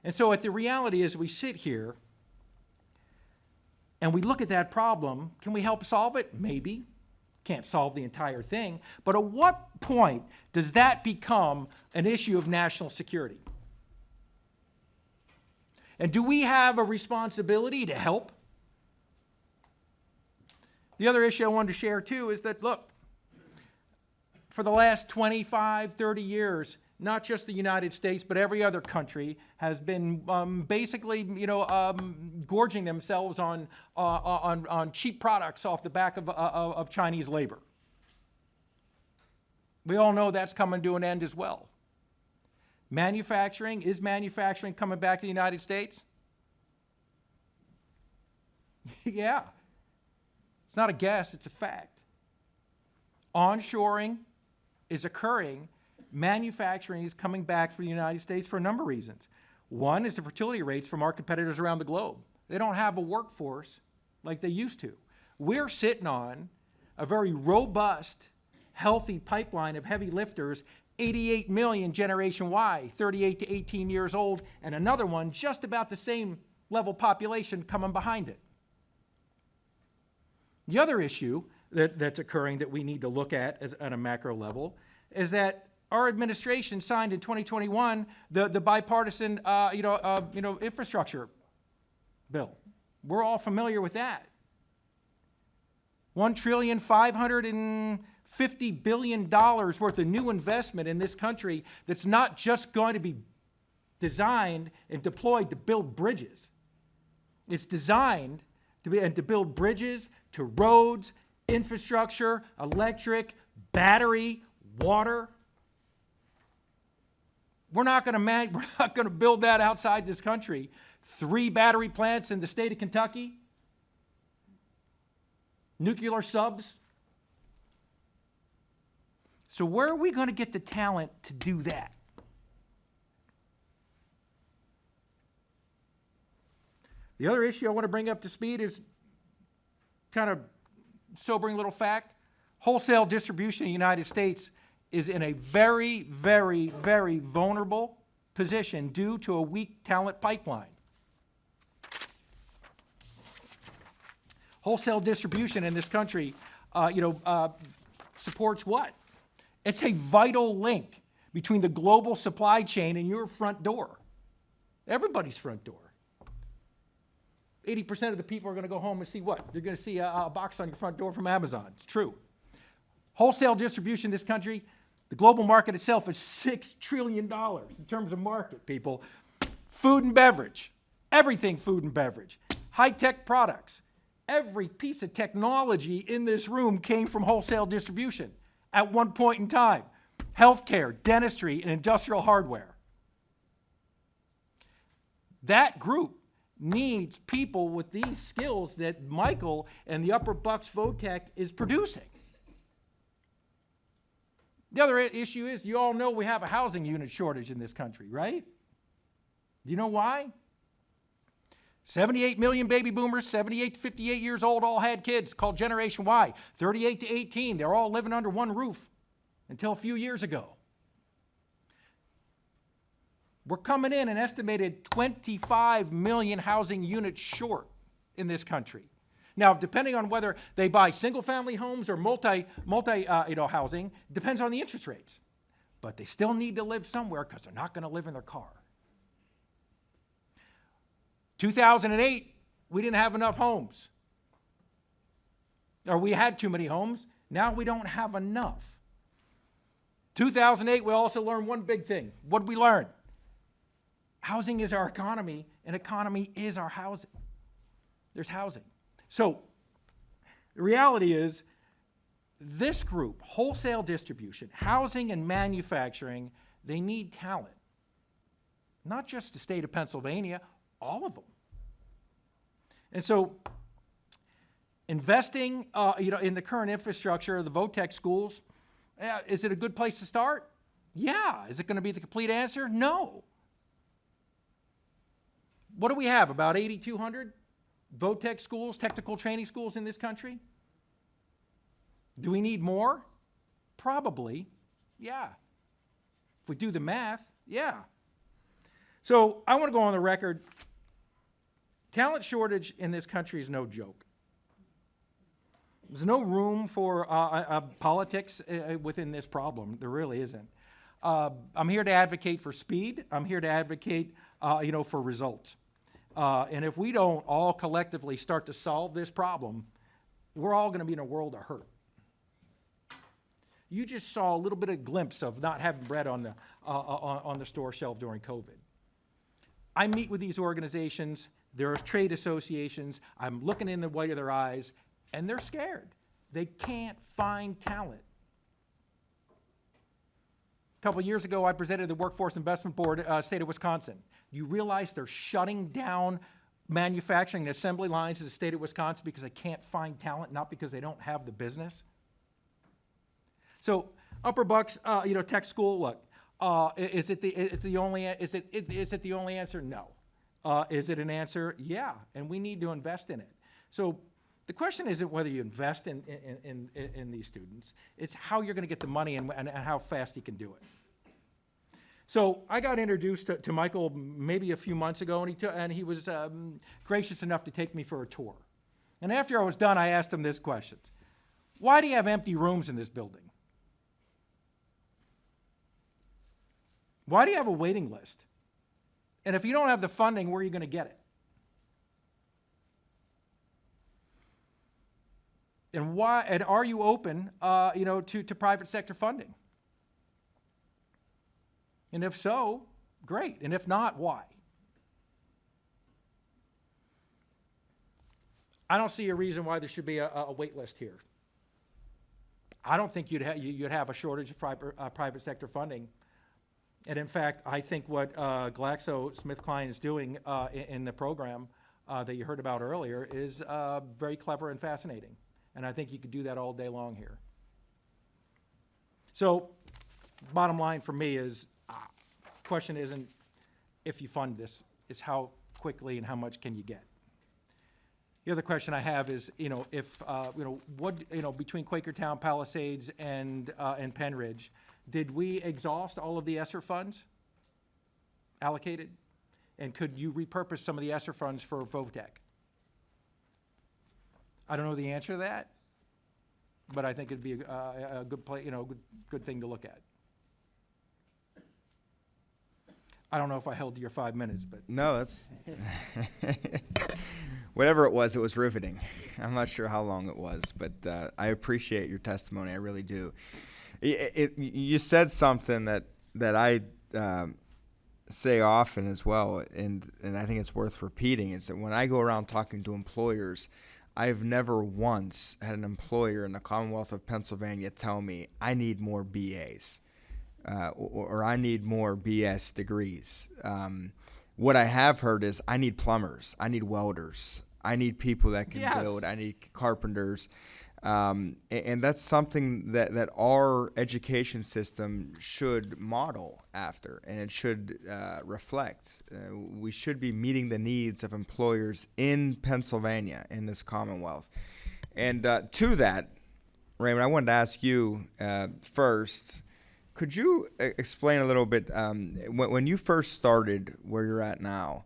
And so the reality is we sit here and we look at that problem. Can we help solve it? Maybe. Can't solve the entire thing. But at what point does that become an issue of national security? And do we have a responsibility to help? The other issue I wanted to share too is that, look, for the last 25, 30 years, not just the United States, but every other country has been basically, gorging themselves on cheap products off the back of Chinese labor. We all know that's coming to an end as well. Manufacturing, is manufacturing coming back to the United States? Yeah. It's not a guess, it's a fact. Onshoring is occurring. Manufacturing is coming back for the United States for a number of reasons. One is the fertility rates from our competitors around the globe. They don't have a workforce like they used to. We're sitting on a very robust, healthy pipeline of heavy lifters, 88 million Generation Y, 38 to 18 years old, and another one just about the same level population coming behind it. The other issue that's occurring that we need to look at a macro level is that our administration signed in 2021 the bipartisan infrastructure bill. We're all familiar with that. $1.55 trillion worth of new investment in this country that's not just going to be designed and deployed to build bridges. It's designed to build bridges to roads, infrastructure, electric, battery, water. We're not going to build that outside this country. 3 battery plants in the state of Kentucky, nuclear subs. So where are we going to get the talent to do that? The other issue I want to bring up to speed is kind of sobering little fact. Wholesale distribution in the United States is in a very, very, very vulnerable position due to a weak talent pipeline. Wholesale distribution in this country, supports what? It's a vital link between the global supply chain and your front door. Everybody's front door. 80% of the people are going to go home and see what? They're going to see a box on your front door from Amazon. It's true. Wholesale distribution in this country, the global market itself is $6 trillion in terms of market, people. Food and beverage, everything food and beverage, high-tech products. Every piece of technology in this room came from wholesale distribution at one point in time. Healthcare, dentistry, and industrial hardware. That group needs people with these skills that Michael and the Upper Bucks Votech is producing. The other issue is, you all know we have a housing unit shortage in this country, right? Do you know why? 78 million baby boomers, 78 to 58 years old, all had kids, called Generation Y. 38 to 18, they're all living under one roof until a few years ago. We're coming in an estimated 25 million housing units short in this country. Now, depending on whether they buy single-family homes or multi housing, depends on the interest rates. But they still need to live somewhere because they're not going to live in their car. 2008, we didn't have enough homes. Or we had too many homes. Now we don't have enough. 2008, we also learned one big thing. What did we learn? Housing is our economy, and economy is our housing. There's housing. So the reality is, this group, wholesale distribution, housing and manufacturing, they need talent. Not just the state of Pennsylvania, all of them. And so investing in the current infrastructure of the Votech schools, is it a good place to start? Yeah. Is it going to be the complete answer? No. What do we have, about 8,200 Votech schools, technical training schools in this country? Do we need more? Probably, yeah. If we do the math, yeah. So I want to go on the record. Talent shortage in this country is no joke. There's no room for politics within this problem. There really isn't. I'm here to advocate for speed. I'm here to advocate, for results. And if we don't all collectively start to solve this problem, we're all going to be in a world of hurt. You just saw a little bit of glimpse of not having bread on the store shelf during COVID. I meet with these organizations. There's trade associations. I'm looking in the white of their eyes, and they're scared. They can't find talent. A couple years ago, I presented the Workforce Investment Board, state of Wisconsin. You realize they're shutting down manufacturing and assembly lines in the state of Wisconsin because they can't find talent, not because they don't have the business. So Upper Bucks, tech school. Look, is it the only answer? No. Is it an answer? Yeah, and we need to invest in it. So the question isn't whether you invest in these students. It's how you're going to get the money and how fast you can do it. So I got introduced to Michael maybe a few months ago, and he was gracious enough to take me for a tour. And after I was done, I asked him this question: why do you have empty rooms in this building? Why do you have a waiting list? And if you don't have the funding, where are you going to get it? And why? And are you open, to private sector funding? And if so, great. And if not, why? I don't see a reason why there should be a wait list here. I don't think you'd have a shortage of private sector funding. And in fact, I think what GlaxoSmithKline is doing in the program that you heard about earlier is very clever and fascinating. And I think you could do that all day long here. So bottom line for me is, question isn't if you fund this, it's how quickly and how much can you get. The other question I have is, between Quakertown, Palisades, and Penn Ridge, did we exhaust all of the ESSER funds allocated? And could you repurpose some of the ESSER funds for VOTEC? I don't know the answer to that, but I think it'd be a good play, good thing to look at. I don't know if I held your 5 minutes, but. No, that's whatever it was riveting. I'm not sure how long it was, but I appreciate your testimony. I really do. You said something that I say often as well, and I think it's worth repeating, is that when I go around talking to employers, I've never once had an employer in the Commonwealth of Pennsylvania tell me, I need more BAs. Or I need more BS degrees. What I have heard is I need plumbers, I need welders, I need people that can build, I need carpenters. And that's something that our education system should model after, and it should reflect. We should be meeting the needs of employers in Pennsylvania, in this Commonwealth. And to that, Raymond, I wanted to ask you first, could you explain a little bit, when you first started where you're at now,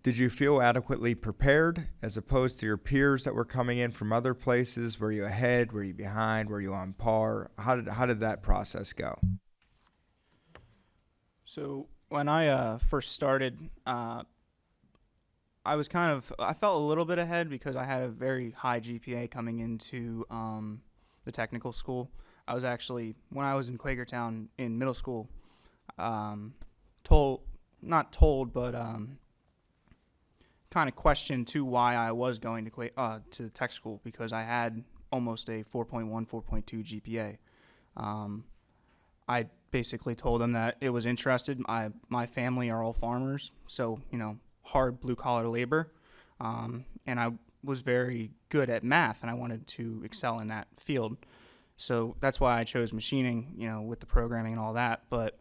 did you feel adequately prepared as opposed to your peers that were coming in from other places? Were you ahead? Were you behind? Were you on par? How did that process go? So when I first started, I felt a little bit ahead because I had a very high GPA coming into the technical school. I was actually, when I was in Quakertown in middle school, kind of questioned to why I was going to tech school, because I had almost a 4.1, 4.2 GPA. I basically told them that it was interested. My family are all farmers, so, hard blue-collar labor. And I was very good at math, and I wanted to excel in that field. So that's why I chose machining, with the programming and all that. But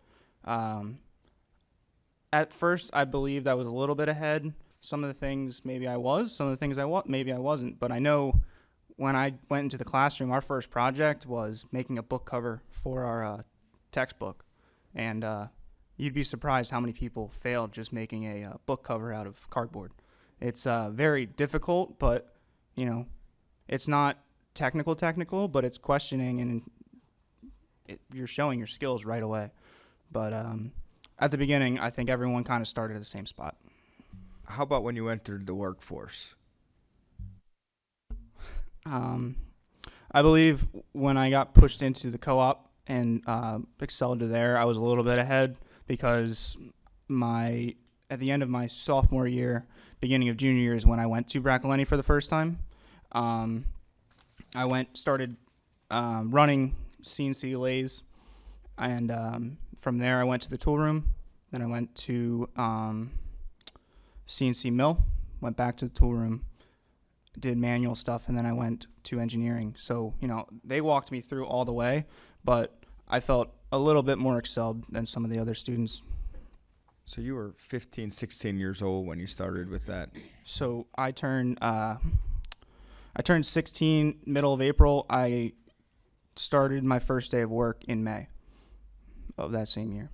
at first, I believed I was a little bit ahead. Some of the things maybe I was, some of the things maybe I wasn't. But I know when I went into the classroom, our first project was making a book cover for our textbook. And you'd be surprised how many people failed just making a book cover out of cardboard. It's very difficult, but, it's not technical, but it's questioning, and you're showing your skills right away. But at the beginning, I think everyone kind of started at the same spot. How about when you entered the workforce? I believe when I got pushed into the co-op and excelled to there, I was a little bit ahead, because at the end of my sophomore year, beginning of junior year is when I went to Brackleni for the first time. I started running CNC lathes And from there, I went to the tool room. Then I went to CNC mill, went back to the tool room, did manual stuff, and then I went to engineering. So, you know, they walked me through all the way, but I felt a little bit more excelled than some of the other students. So you were 15, 16 years old when you started with that. So I turned 16 middle of April. I started my first day of work in May of that same year.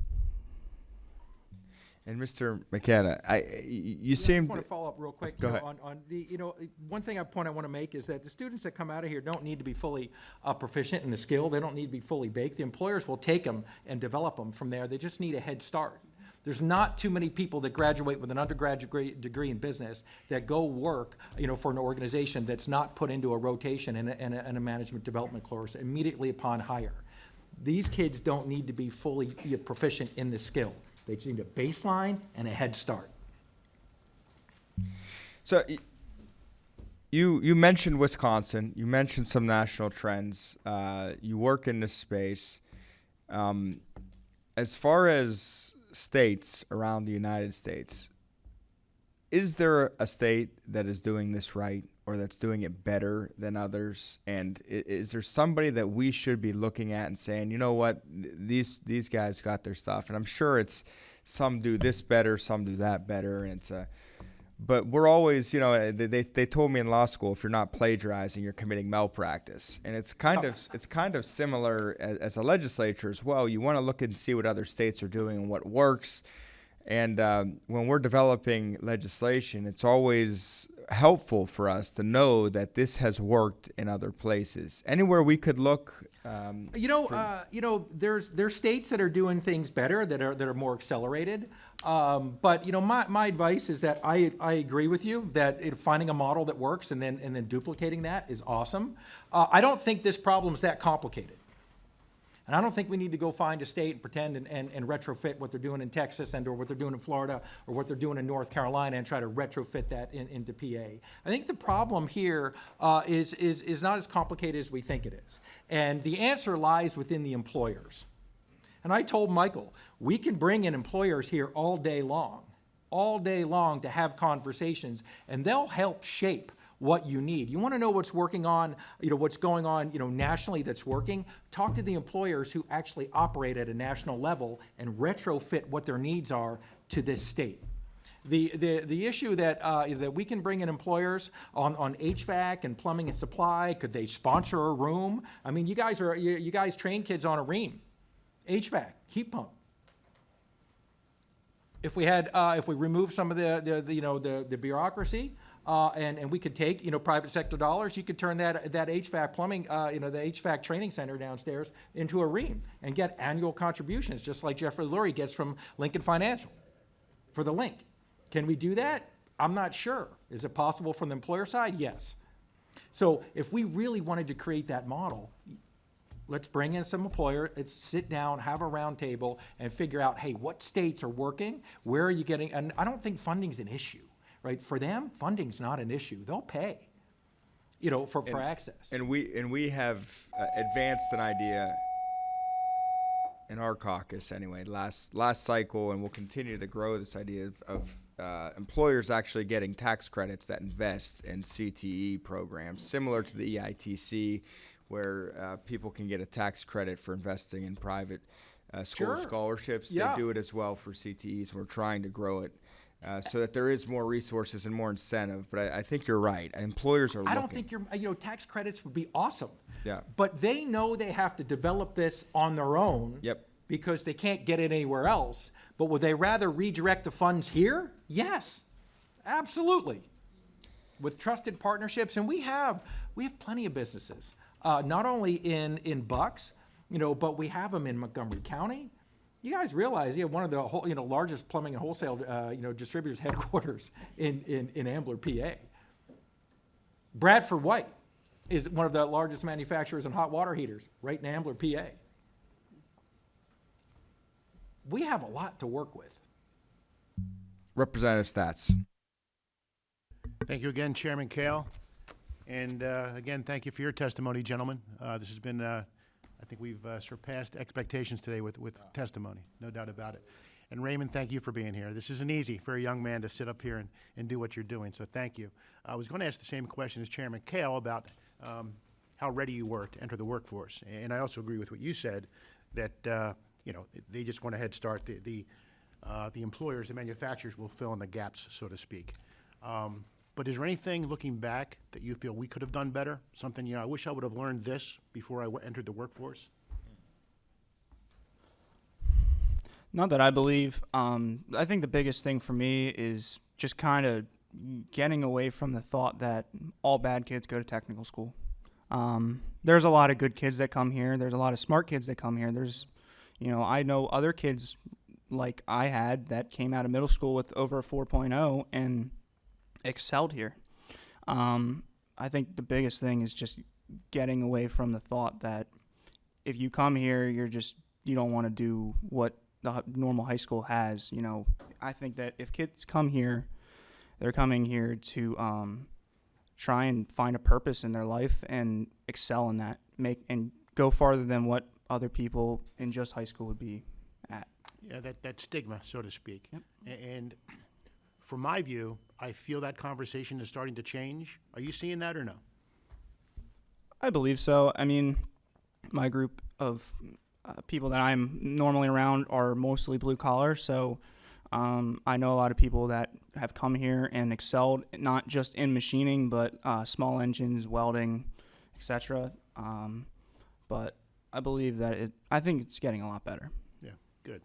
And Mr. McKenna, you I seemed. want to follow up real quick. Go you know, ahead. on the, you know, one thing I want to make is that the students that come out of here don't need to be fully proficient in the skill. They don't need to be fully baked. The employers will take them and develop them from there. They just need a head start. There's not too many people that graduate with an undergraduate degree in business that go work, you know, for an organization that's not put into a rotation and a management development course immediately upon hire. These kids don't need to be fully proficient in the skill. They just need a baseline and a head start. So you mentioned Wisconsin. You mentioned some national trends. You work in this space. As far as states around the United States, is there a state that is doing this right or that's doing it better than others? And is there somebody that we should be looking at and saying, you know what, these guys got their stuff? And I'm sure it's some do this better, some do that better, and but we're always, you know, they told me in law school, if you're not plagiarizing, you're committing malpractice. And it's kind of similar as a legislature as well. You want to look and see what other states are doing and what works. And when we're developing legislation, it's always helpful for us to know that this has worked in other places. Anywhere we could look. There's states that are doing things better, that are more accelerated. But you know, my advice is that I agree with you that finding a model that works and then duplicating that is awesome. I don't think this problem is that complicated. And I don't think we need to go find a state and pretend and retrofit what they're doing in Texas or what they're doing in Florida or what they're doing in North Carolina and try to retrofit that into PA. I think the problem here is not as complicated as we think it is. And the answer lies within the employers. And I told Michael, we can bring in employers here all day long to have conversations, and they'll help shape what you need. You want to know what's working on, you know, what's going on, you know, nationally that's working? Talk to the employers who actually operate at a national level and retrofit what their needs are to this state. The issue that we can bring in employers on HVAC and plumbing and supply, could they sponsor a room? I mean, you guys train kids on a ream, HVAC, heat pump. If we remove some of the bureaucracy, and we could take, you know, private sector dollars, you could turn that HVAC plumbing, the HVAC training center downstairs into a ream and get annual contributions, just like Jeffrey Lurie gets from Lincoln Financial for the link. Can we do that? I'm not sure. Is it possible from the employer side? Yes. So if we really wanted to create that model, let's bring in some employer, let's sit down, have a round table, and figure out, hey, what states are working? Where are you getting? And I don't think funding's an issue. Right, for them, funding's not an issue. They'll pay, you know, for access. And we have advanced an idea in our caucus anyway, last cycle, and we'll continue to grow this idea of employers actually getting tax credits that invest in CTE programs, similar to the EITC, where people can get a tax credit for investing in private school scholarships. Yeah. They do it as well for CTEs, and we're trying to grow it. So that there is more resources and more incentive, but I think you're right. Employers are looking. I don't think tax credits would be awesome. Yeah. But they know they have to develop this on their own. Yep. Because they can't get it anywhere else. But would they rather redirect the funds here? Yes, absolutely. With trusted partnerships, and we have plenty of businesses, not only in Bucks, you know, but we have them in Montgomery County. You guys realize one of the largest plumbing and wholesale distributors headquarters in Ambler, PA. Bradford White is one of the largest manufacturers in hot water heaters right in Ambler, PA. We have a lot to work with. Representative Stats. Thank you again, Chairman Kale. And again, thank you for your testimony, gentlemen. This has been, I I think we've surpassed expectations today with testimony, no doubt about it. And Raymond, thank you for being here. This isn't easy for a young man to sit up here and do what you're doing, so thank you. I was going to ask the same question as Chairman Kale about how ready you were to enter the workforce. And I also agree with what you said, that they just want a head start. The employers, the manufacturers will fill in the gaps, so to speak. But is there anything, looking back, that you feel we could have done better? Something, I wish I would have learned this before I entered the workforce? Not that I believe. I think the biggest thing for me is just kind of getting away from the thought that all bad kids go to technical school. There's a lot of good kids that come here. There's a lot of smart kids that come here. I know other kids like I had that came out of middle school with over a 4.0 and excelled here. I think the biggest thing is just getting away from the thought that if you come here, you don't want to do what the normal high school has. I think that if kids come here, they're coming here to try and find a purpose in their life and excel in that, and go farther than what other people in just high school would be at. Yeah, that stigma, so to speak. Yep. And from my view, I feel that conversation is starting to change. Are you seeing that or no? I believe so. I mean, my group of people that I'm normally around are mostly blue collar, so I know a lot of people that have come here and excelled, not just in machining, but small engines, welding, etc. But I believe that I think it's getting a lot better. Yeah, good.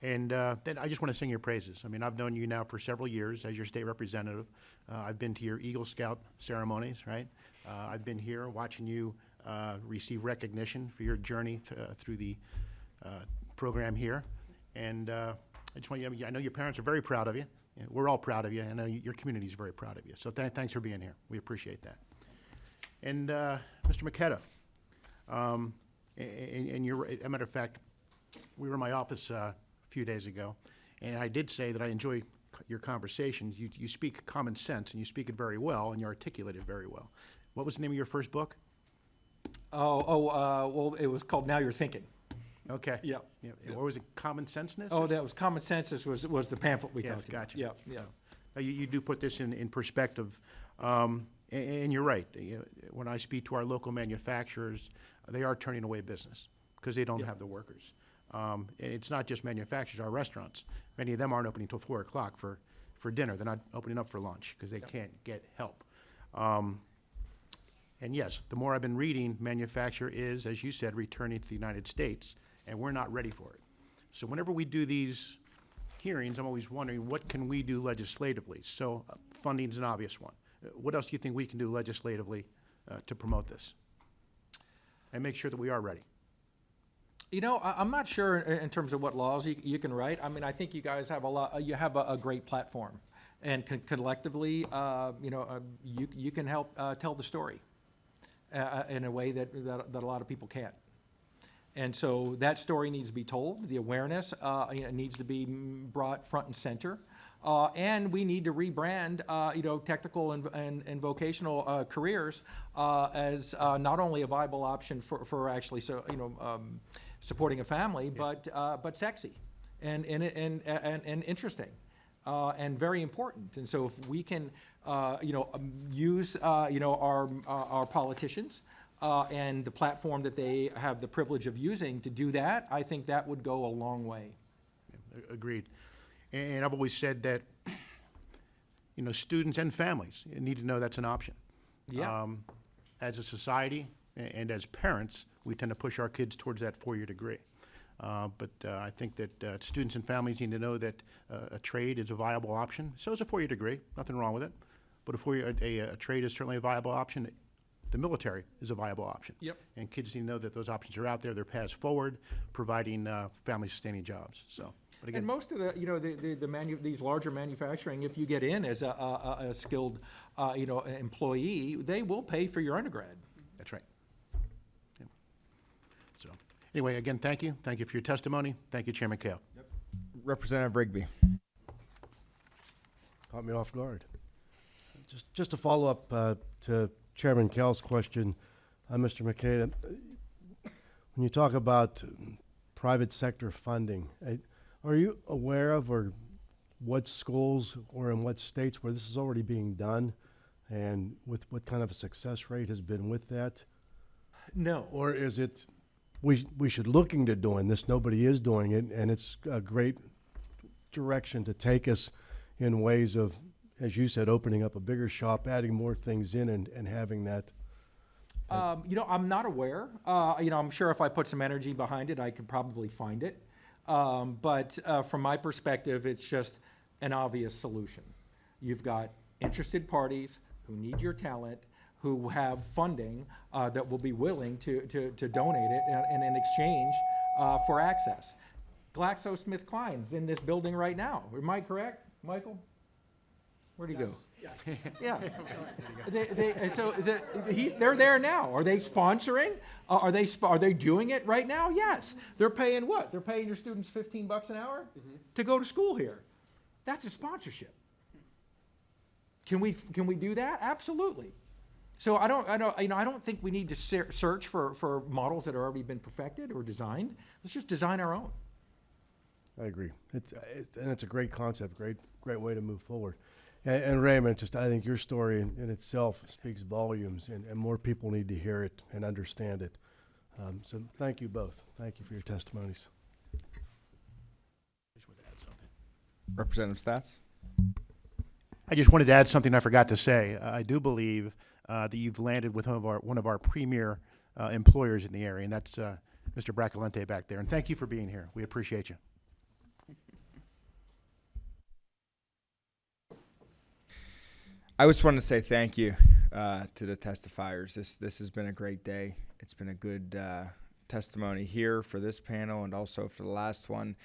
And then I just want to sing your praises. I mean, I've known you now for several years as your state representative. I've been to your Eagle Scout ceremonies, right? I've been here watching you receive recognition for your journey through the program here. And I just want I know your parents are very proud of you. We're all proud of you. I know your community is very proud of you. So thanks for being here. We appreciate that. And Mr. McKetta, and you're right. As a matter of fact, we were in my office a few days ago, and I did say that I enjoy your conversations. You speak common sense, and you speak it very well, and you articulate it very well. What was the name of your first book? Well, it was called Now You're Thinking. Okay. Yeah. Yeah. What was it? Common Senseness? Oh, that was Common Sensus was the pamphlet we Yes, talked gotcha. about. Yeah, yeah. So, you do put this in perspective, and you're right. When I speak to our local manufacturers, they are turning away business because they don't have the workers. And it's not just manufacturers, our restaurants. Many of them aren't opening until 4 o'clock for dinner. They're not opening up for lunch because they can't get help. And yes, the more I've been reading, manufacture is, as you said, returning to the United States, and we're not ready for it. So whenever we do these hearings, I'm always wondering, what can we do legislatively? So funding's an obvious one. What else do you think we can do legislatively to promote this and make sure that we are ready? I'm not sure in terms of what laws you can write. I mean, I think you guys have you have a great platform, and collectively, you can help tell the story in a way that a lot of people can't. And so that story needs to be told. The awareness needs to be brought front and center. And we need to rebrand, technical and vocational careers as not only a viable option for actually supporting a family, but sexy and interesting and very important. And so if we can, use our politicians and the platform that they have the privilege of using to do that, I think that would go a long way. Agreed. And I've always said that, students and families need to know that's an option. Yeah. As a society and as parents, we tend to push our kids towards that four-year degree. But I think that students and families need to know that a trade is a viable option. So is a four-year degree, nothing wrong with it. But a trade is certainly a viable option. The military is a viable option. Yep. And kids need to know that those options are out there, they're paths forward, providing family-sustaining jobs, so. But again, And most of these larger manufacturing, if you get in as a skilled, employee, they will pay for your undergrad. that's right. Yeah. So, anyway, again, thank you. Thank you for your testimony. Thank you, Chairman Kale. Representative Rigby. Caught me off guard. Just to follow up to Chairman Kell's question, Mr. McKay, when you talk about private sector funding, are you aware of or what schools or in what states where this is already being done, and with what kind of a success rate has been with that? No. Or is it we should look into doing this? Nobody is doing it, and it's a great direction to take us in ways of, as you said, opening up a bigger shop, adding more things in, and having that. I'm not aware. I'm sure if I put some energy behind it, I could probably find it. But from my perspective, it's just an obvious solution. You've got interested parties who need your talent, who have funding that will be willing to donate it in exchange for access. GlaxoSmithKline's in this building right now. Am I correct, Michael? Where'd he go? Yeah. They're there now. Are they sponsoring? Are they doing it right now? Yes. They're paying what? They're paying your students $15 an hour to go to school here. That's a sponsorship. Can we do that? Absolutely. So I don't think we need to search for models that have already been perfected or designed. Let's just design our own. I agree. It's a great concept, great way to move forward. And Raymond, I think your story in itself speaks volumes, and more people need to hear it and understand it. So thank you both. Thank you for your testimonies. Representative Stats? I just wanted to add something I forgot to say. I do believe that you've landed with one of our premier employers in the area, and that's Mr. Bracalente back there. And thank you for being here. We appreciate you. I just want to say thank you to the testifiers. This has been a great day. It's been a good testimony here for this panel and also for the last one.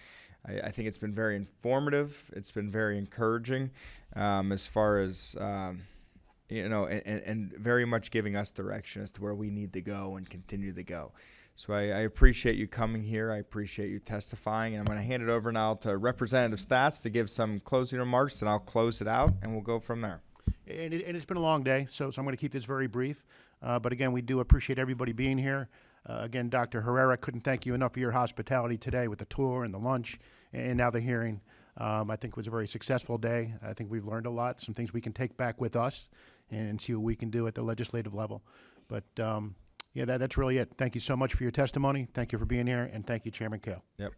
I think it's been very informative. It's been very encouraging as far as, and very much giving us direction as to where we need to go and continue to go. So I appreciate you coming here. I appreciate you testifying. And I'm going to hand it over now to Representative Stats to give some closing remarks, and I'll close it out, and we'll go from there. And it's been a long day, so I'm going to keep this very brief. But again, we do appreciate everybody being here. Again, Dr. Herrera, couldn't thank you enough for your hospitality today with the tour and the lunch and now the hearing. I think it was a very successful day. I think we've learned a lot, some things we can take back with us and see what we can do at the legislative level. But that's really it. Thank you so much for your testimony. Thank you for being here, and thank you, Chairman Kale. Yep.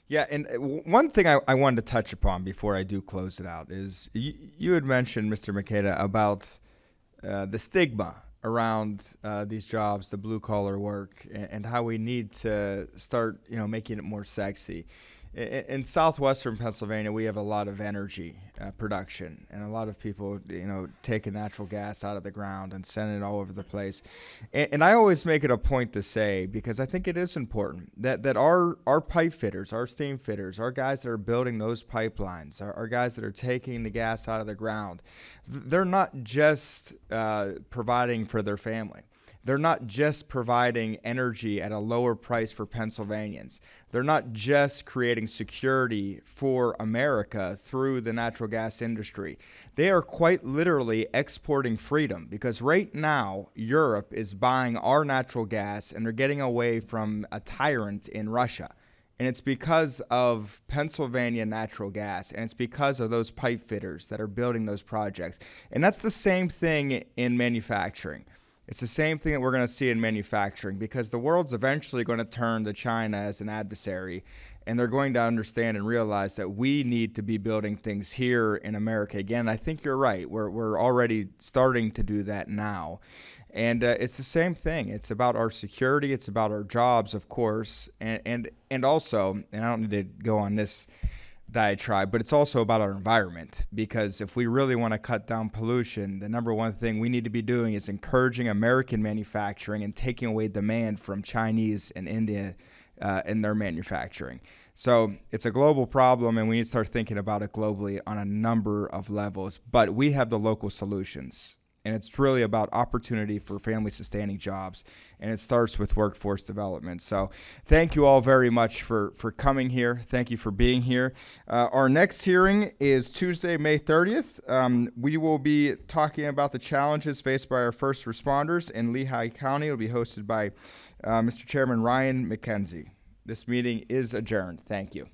Yeah, and one thing I wanted to touch upon before I do close it out is you had mentioned, Mr. Makeda, about the stigma around these jobs, the blue-collar work, and how we need to start, making it more sexy. In southwestern Pennsylvania, we have a lot of energy production, and a lot of people, taking natural gas out of the ground and sending it all over the place. And I always make it a point to say, because I think it is important, that our pipe fitters, our steam fitters, our guys that are building those pipelines, our guys that are taking the gas out of the ground, they're not just providing for their family. They're not just providing energy at a lower price for Pennsylvanians. They're not just creating security for America through the natural gas industry. They are quite literally exporting freedom, because right now Europe is buying our natural gas and they're getting away from a tyrant in Russia. And it's because of Pennsylvania natural gas, and it's because of those pipe fitters that are building those projects. And that's the same thing in manufacturing. It's the same thing that we're going to see in manufacturing, because the world's eventually going to turn to China as an adversary, and they're going to understand and realize that we need to be building things here in America. Again, I think you're right. We're already starting to do that now. And it's the same thing. It's about our security. It's about our jobs, of course, and also, and I don't need to go on this diatribe, but it's also about our environment, because if we really want to cut down pollution, the number one thing we need to be doing is encouraging American manufacturing and taking away demand from Chinese and India in their manufacturing. So it's a global problem, and we need to start thinking about it globally on a number of levels, but we have the local solutions. And it's really about opportunity for family-sustaining jobs, and it starts with workforce development. So thank you all very much for coming here. Thank you for being here. Our next hearing is Tuesday, May 30th. We will be talking about the challenges faced by our first responders in Lehigh County. It will be hosted by Mr. Chairman Ryan McKenzie. This meeting is adjourned. Thank you.